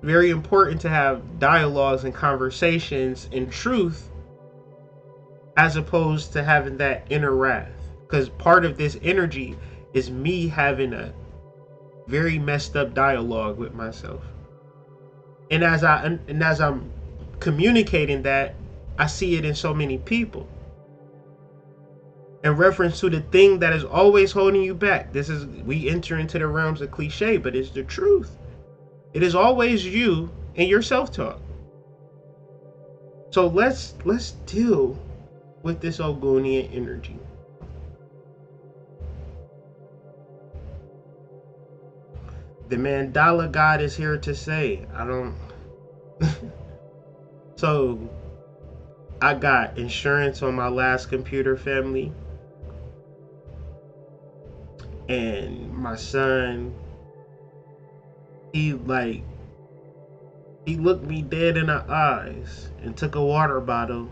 B: Very important to have dialogues and conversations in truth, as opposed to having that inner wrath. Because part of this energy is me having a very messed up dialogue with myself. And as I'm communicating that, I see it in so many people. In reference to the thing that is always holding you back. We enter into the realms of cliche, but it's the truth. It is always you and your self-talk. So let's deal with this Ogunian energy. The Mandala God is here to say, So I got insurance on my last computer, family. And my son, he looked me dead in the eyes and took a water bottle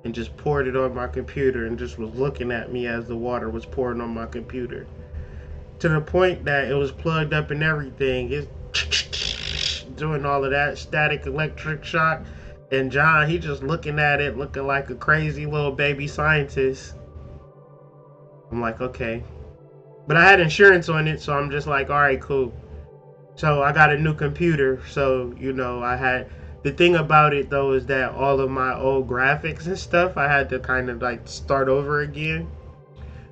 B: and just poured it on my computer and just was looking at me as the water was pouring on my computer. To the point that it was plugged up and everything. It's doing all of that static electric shock. And John, he just looking at it, looking like a crazy little baby scientist. I'm like, okay. But I had insurance on it, so I'm just like, all right, cool. So I got a new computer. So, I had, the thing about it though is that all of my old graphics and stuff, I had to kind of like start over again.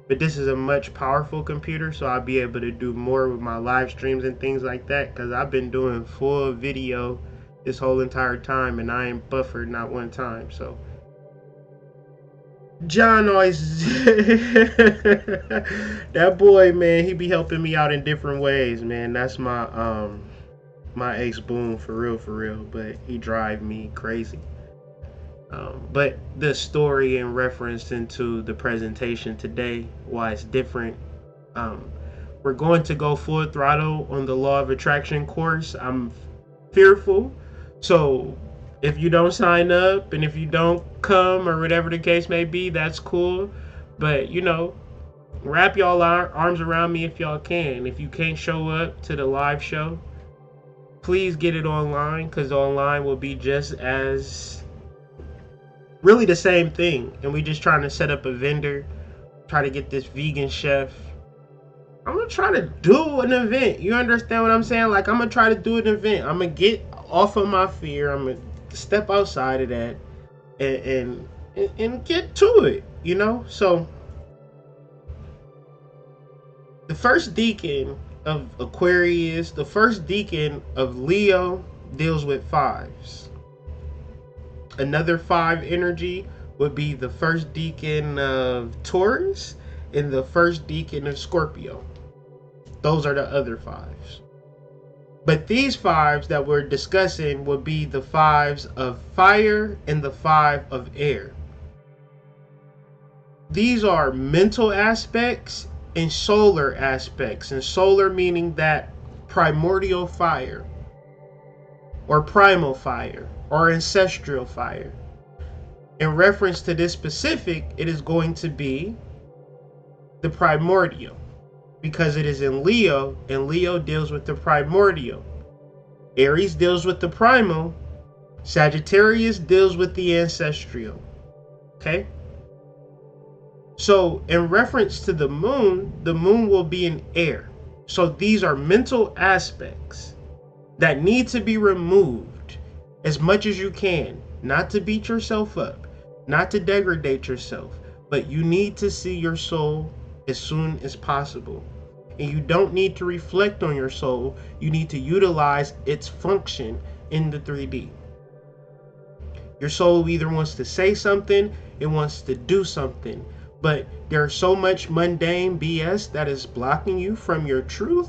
B: But this is a much powerful computer, so I'll be able to do more with my live streams and things like that, because I've been doing full video this whole entire time and I ain't buffered not one time. So John always that boy, man, he be helping me out in different ways, man. That's my my ex-boom, for real, but he drive me crazy. But the story in reference into the presentation today, why it's different, we're going to go full throttle on the law of attraction course. I'm fearful, so if you don't sign up and if you don't come or whatever the case may be, that's cool. But wrap y'all arms around me if y'all can. If you can't show up to the live show, please get it online, because online will be just as really the same thing. And we just trying to set up a vendor, try to get this vegan chef. I'm gonna try to do an event. You understand what I'm saying? Like, I'm gonna try to do an event. I'm gonna get off of my fear. I'm gonna step outside of that and get to it, you know? So the first decan of Aquarius, the first decan of Leo deals with fives. Another five energy would be the first decan of Taurus and the first decan of Scorpio. Those are the other fives. But these fives that we're discussing would be the fives of fire and the five of air. These are mental aspects and solar aspects. And solar meaning that primordial fire, or primal fire, or ancestral fire. In reference to this specific, it is going to be the primordial, because it is in Leo, and Leo deals with the primordial. Aries deals with the primal. Sagittarius deals with the ancestral. Okay? So, in reference to the moon will be in air. So, these are mental aspects that need to be removed as much as you can. Not to beat yourself up, not to degrade yourself, but you need to see your soul as soon as possible. And you don't need to reflect on your soul. You need to utilize its function in the 3D. Your soul either wants to say something, it wants to do something, but there's so much mundane BS that is blocking you from your truth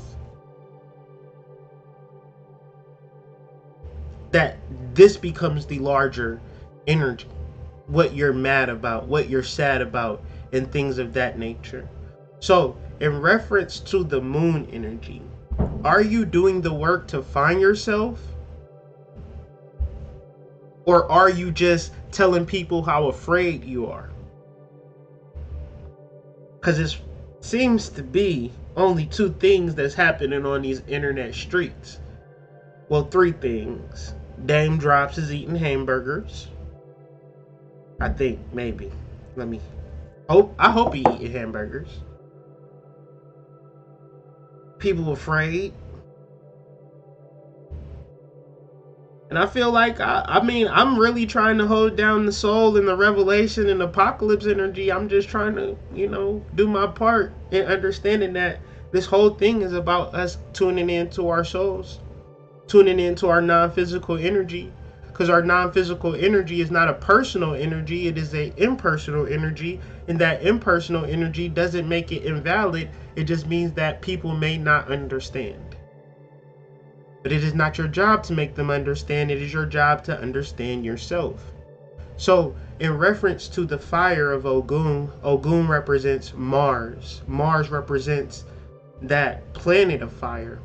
B: that this becomes the larger energy. What you're mad about, what you're sad about, and things of that nature. So, in reference to the moon energy, are you doing the work to find yourself? Or are you just telling people how afraid you are? Because it seems to be only two things that's happening on these internet streets. Well, three things. Dame Drops is eating hamburgers. I think, maybe. I hope he eating hamburgers. People afraid. And I feel like, I'm really trying to hold down the soul and the revelation and apocalypse energy. I'm just trying to, do my part in understanding that this whole thing is about us tuning into our souls, tuning into our non-physical energy. Because our non-physical energy is not a personal energy, it is an impersonal energy. And that impersonal energy doesn't make it invalid. It just means that people may not understand. But it is not your job to make them understand. It is your job to understand yourself. So, in reference to the fire of Ogun, Ogun represents Mars. Mars represents that planet of fire.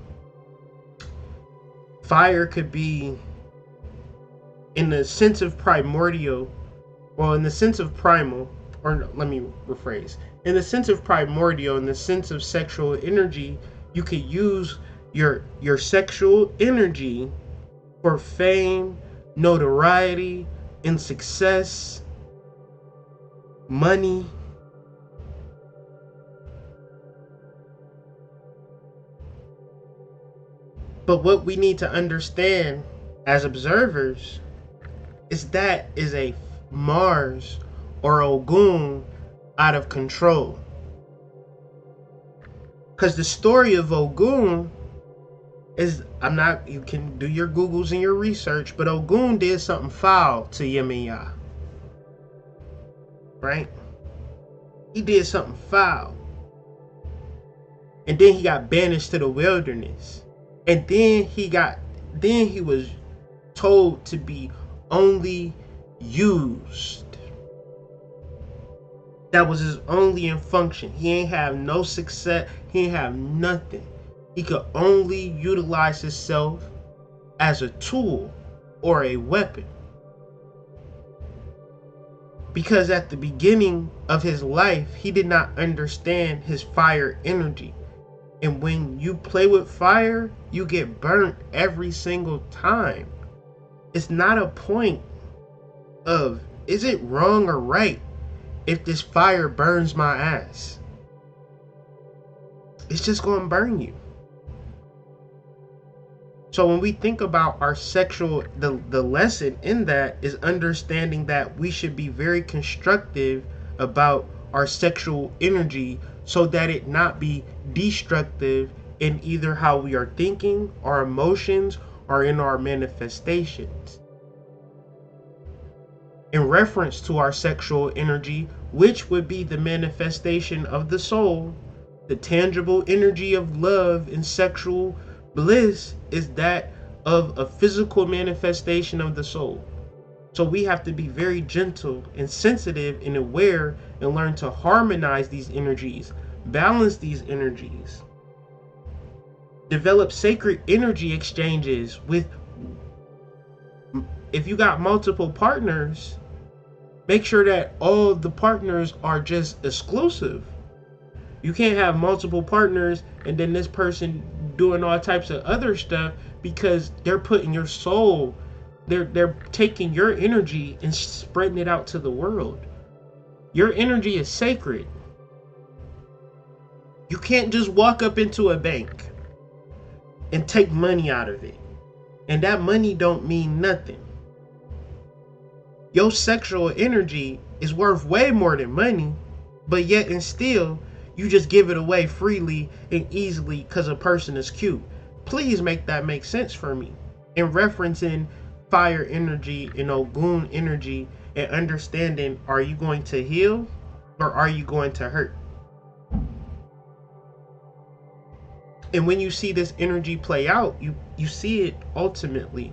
B: Fire could be in the sense of primordial, well, in the sense of primal, or no, let me rephrase. In the sense of primordial, in the sense of sexual energy, you could use your sexual energy for fame, notoriety, and success, money. But what we need to understand as observers is that is a Mars or Ogun out of control. Because the story of Ogun is, you can do your Googles and your research, but Ogun did something foul to Yemaya. Right? He did something foul. And then he got banished to the wilderness. And then he was told to be only used. That was his only function. He ain't have no success. He ain't have nothing. He could only utilize himself as a tool or a weapon. Because at the beginning of his life, he did not understand his fire energy. And when you play with fire, you get burnt every single time. It's not a point of, is it wrong or right if this fire burns my ass? It's just going to burn you. So when we think about our sexual, the lesson in that is understanding that we should be very constructive about our sexual energy so that it not be destructive in either how we are thinking, our emotions, or in our manifestations. In reference to our sexual energy, which would be the manifestation of the soul, the tangible energy of love and sexual bliss is that of a physical manifestation of the soul. So we have to be very gentle and sensitive and aware and learn to harmonize these energies, balance these energies, develop sacred energy exchanges with, if you got multiple partners, make sure that all the partners are just exclusive. You can't have multiple partners and then this person doing all types of other stuff, because they're putting your soul, they're taking your energy and spreading it out to the world. Your energy is sacred. You can't just walk up into a bank and take money out of it, and that money don't mean nothing. Your sexual energy is worth way more than money, but yet and still you just give it away freely and easily because a person is cute. Please make that make sense for me. In referencing fire energy and Ogun energy and understanding, are you going to heal or are you going to hurt? And when you see this energy play out, you see it ultimately.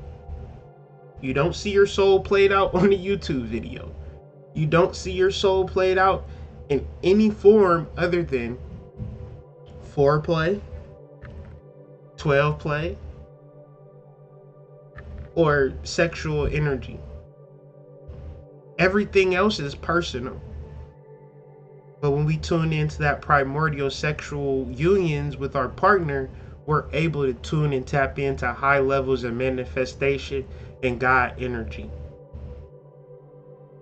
B: You don't see your soul played out on a YouTube video. You don't see your soul played out in any form other than foreplay, 12 play, or sexual energy. Everything else is personal. But when we tune into that primordial sexual unions with our partner, we're able to tune and tap into high levels of manifestation and God energy.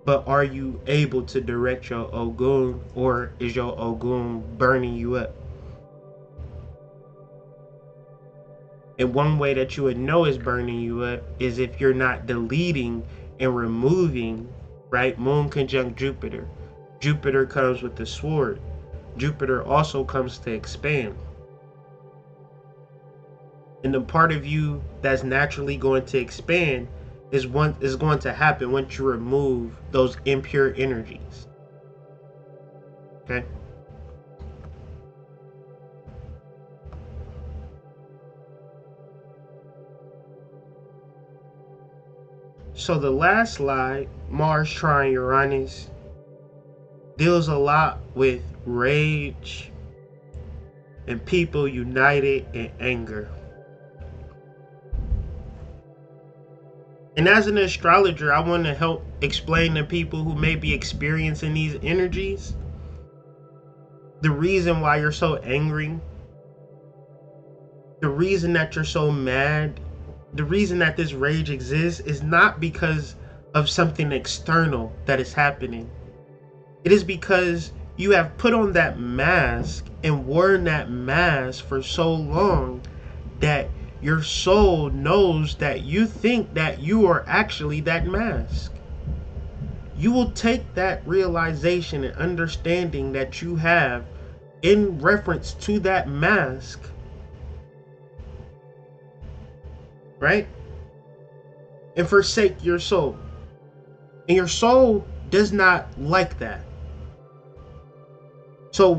B: But are you able to direct your Ogun, or is your Ogun burning you up? And one way that you would know it's burning you up is if you're not deleting and removing, right? Moon conjunct Jupiter. Jupiter comes with the sword. Jupiter also comes to expand. And the part of you that's naturally going to expand is going to happen once you remove those impure energies. Okay? So the last slide, Mars trine Uranus, deals a lot with rage and people united in anger. And as an astrologer, I want to help explain to people who may be experiencing these energies the reason why you're so angry, the reason that you're so mad, the reason that this rage exists is not because of something external that is happening. It is because you have put on that mask and worn that mask for so long that your soul knows that you think that you are actually that mask. You will take that realization and understanding that you have in reference to that mask, right? And forsake your soul. And your soul does not like that. So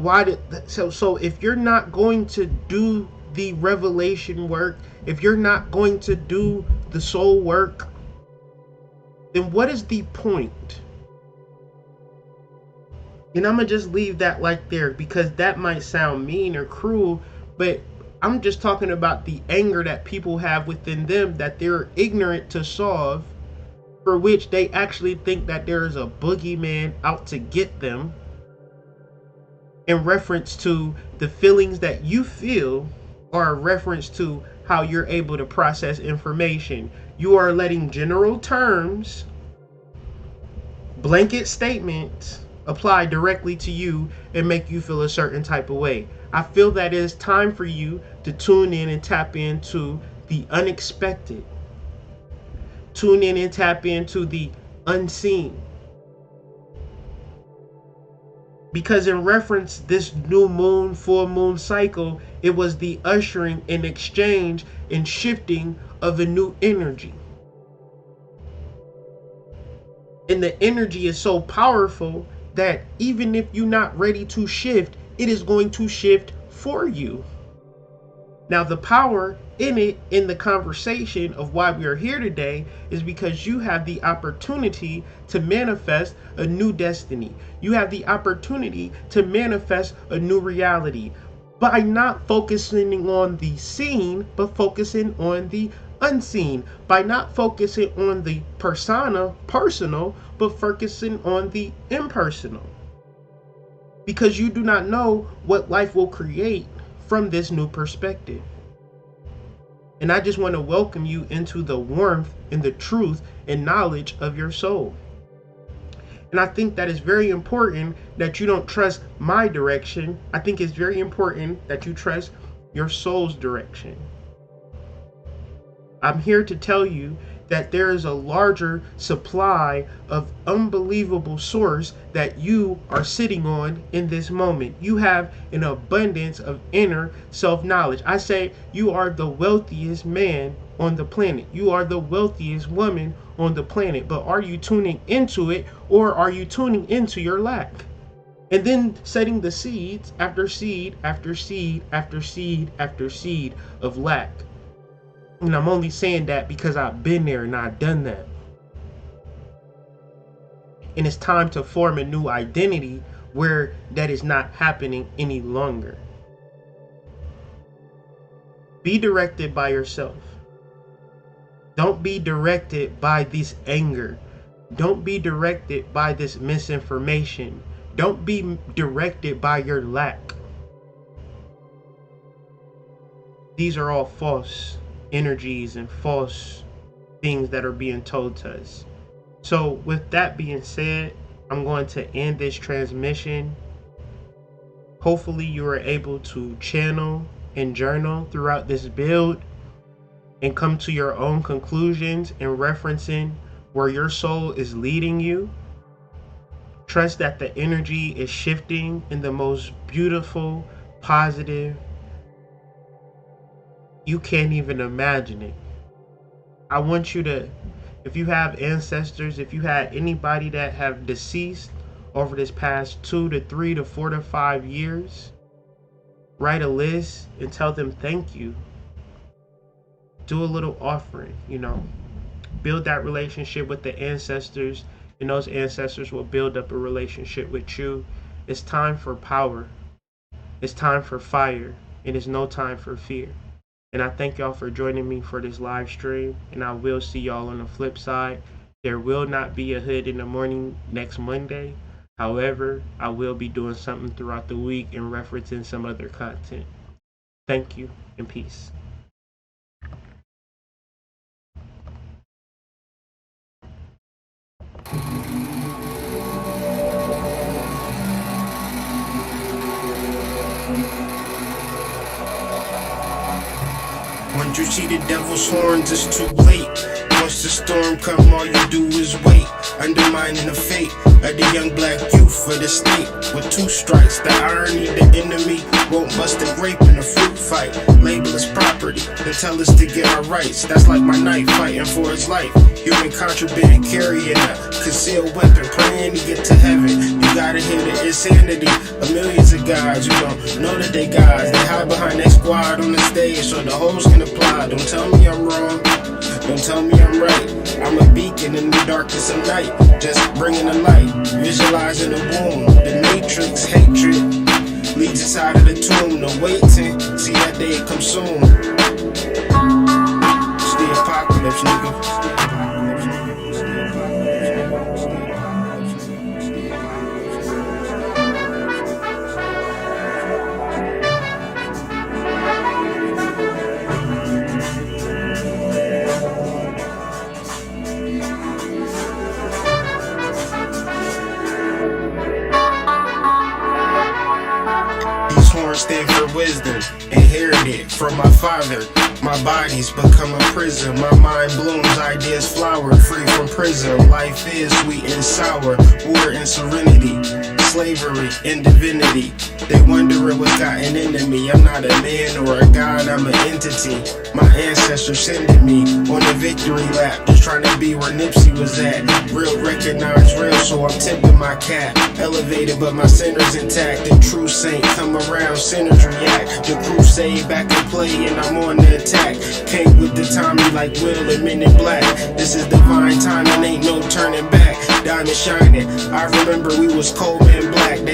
B: so if you're not going to do the revelation work, if you're not going to do the soul work, then what is the point? And I'm gonna just leave that like there, because that might sound mean or cruel, but I'm just talking about the anger that people have within them that they're ignorant to solve, for which they actually think that there is a boogeyman out to get them, in reference to the feelings that you feel, or a reference to how you're able to process information. You are letting general terms, blanket statements apply directly to you and make you feel a certain type of way. I feel that it is time for you to tune in and tap into the unexpected. Tune in and tap into the unseen. Because in reference this new moon, full moon cycle, it was the ushering and exchange and shifting of a new energy. And the energy is so powerful that even if you're not ready to shift, it is going to shift for you. Now, the power in it, in the conversation of why we are here today, is because you have the opportunity to manifest a new destiny. You have the opportunity to manifest a new reality by not focusing on the seen, but focusing on the unseen. By not focusing on the personal, but focusing on the impersonal. Because you do not know what life will create from this new perspective. And I just want to welcome you into the warmth and the truth and knowledge of your soul. And I think that it's very important that you don't trust my direction. I think it's very important that you trust your soul's direction. I'm here to tell you that there is a larger supply of unbelievable source that you are sitting on in this moment. You have an abundance of inner self-knowledge. I say you are the wealthiest man on the planet. You are the wealthiest woman on the planet. But are you tuning into it, or are you tuning into your lack? And then setting the seeds after seed after seed after seed after seed of lack. And I'm only saying that because I've been there and I've done that. And it's time to form a new identity where that is not happening any longer. Be directed by yourself. Don't be directed by this anger. Don't be directed by this misinformation. Don't be directed by your lack. These are all false energies and false things that are being told to us. So with that being said, I'm going to end this transmission. Hopefully you are able to channel and journal throughout this build and come to your own conclusions and referencing where your soul is leading you. Trust that the energy is shifting in the most beautiful, positive. You can't even imagine it. I want you to, if you have ancestors, if you had anybody that have deceased over this past 2 to 3 to 4 to 5 years, write a list and tell them thank you. Do a little offering, build that relationship with the ancestors, and those ancestors will build up a relationship with you. It's time for power. It's time for fire. It is no time for fear. And I thank y'all for joining me for this live stream. And I will see y'all on the flip side. There will not be a hood in the morning next Monday. However, I will be doing something throughout the week and referencing some other content. Thank you and peace.
A: Once you see the devil's horns, it's too late. Once the storm come, all you do is wait. Undermining the fate of the young black youth for the state. With 2 strikes, the irony, the enemy won't bust a grape in a fruit fight. Label us property and tell us to get our rights. That's like my knife fighting for his life. Human contraband, carrying a concealed weapon, praying to get to heaven. You gotta hear the insanity of millions of guys. You don't know that they guys. They hide behind their squad on the stage so the hoes can apply. Don't tell me I'm wrong. Don't tell me I'm right. I'm a beacon in the darkness of night, just bringing the light, visualizing the womb. The matrix, hatred, leads us out of the tomb. No waiting, see that day come soon. It's the apocalypse, nigga. horn stand for wisdom, inherited from my father. My body's become a prison. My mind blooms, ideas flower, free from prison. Life is sweet and sour, war and serenity, slavery and divinity. They wondering what's gotten into me. I'm not a man or a god, I'm an entity. My ancestors sending me on a victory lap, just trying to be where Nipsey was at. Real recognize real, so I'm tipping my cap. Elevated, but my center's intact. The true saint come around, sinners react. The crusade back in play, and I'm on the attack. Came with the Tommy like Will and Men in Black. This is divine timing, ain't no turning back. Diamond shining, I remember we was cold and black. They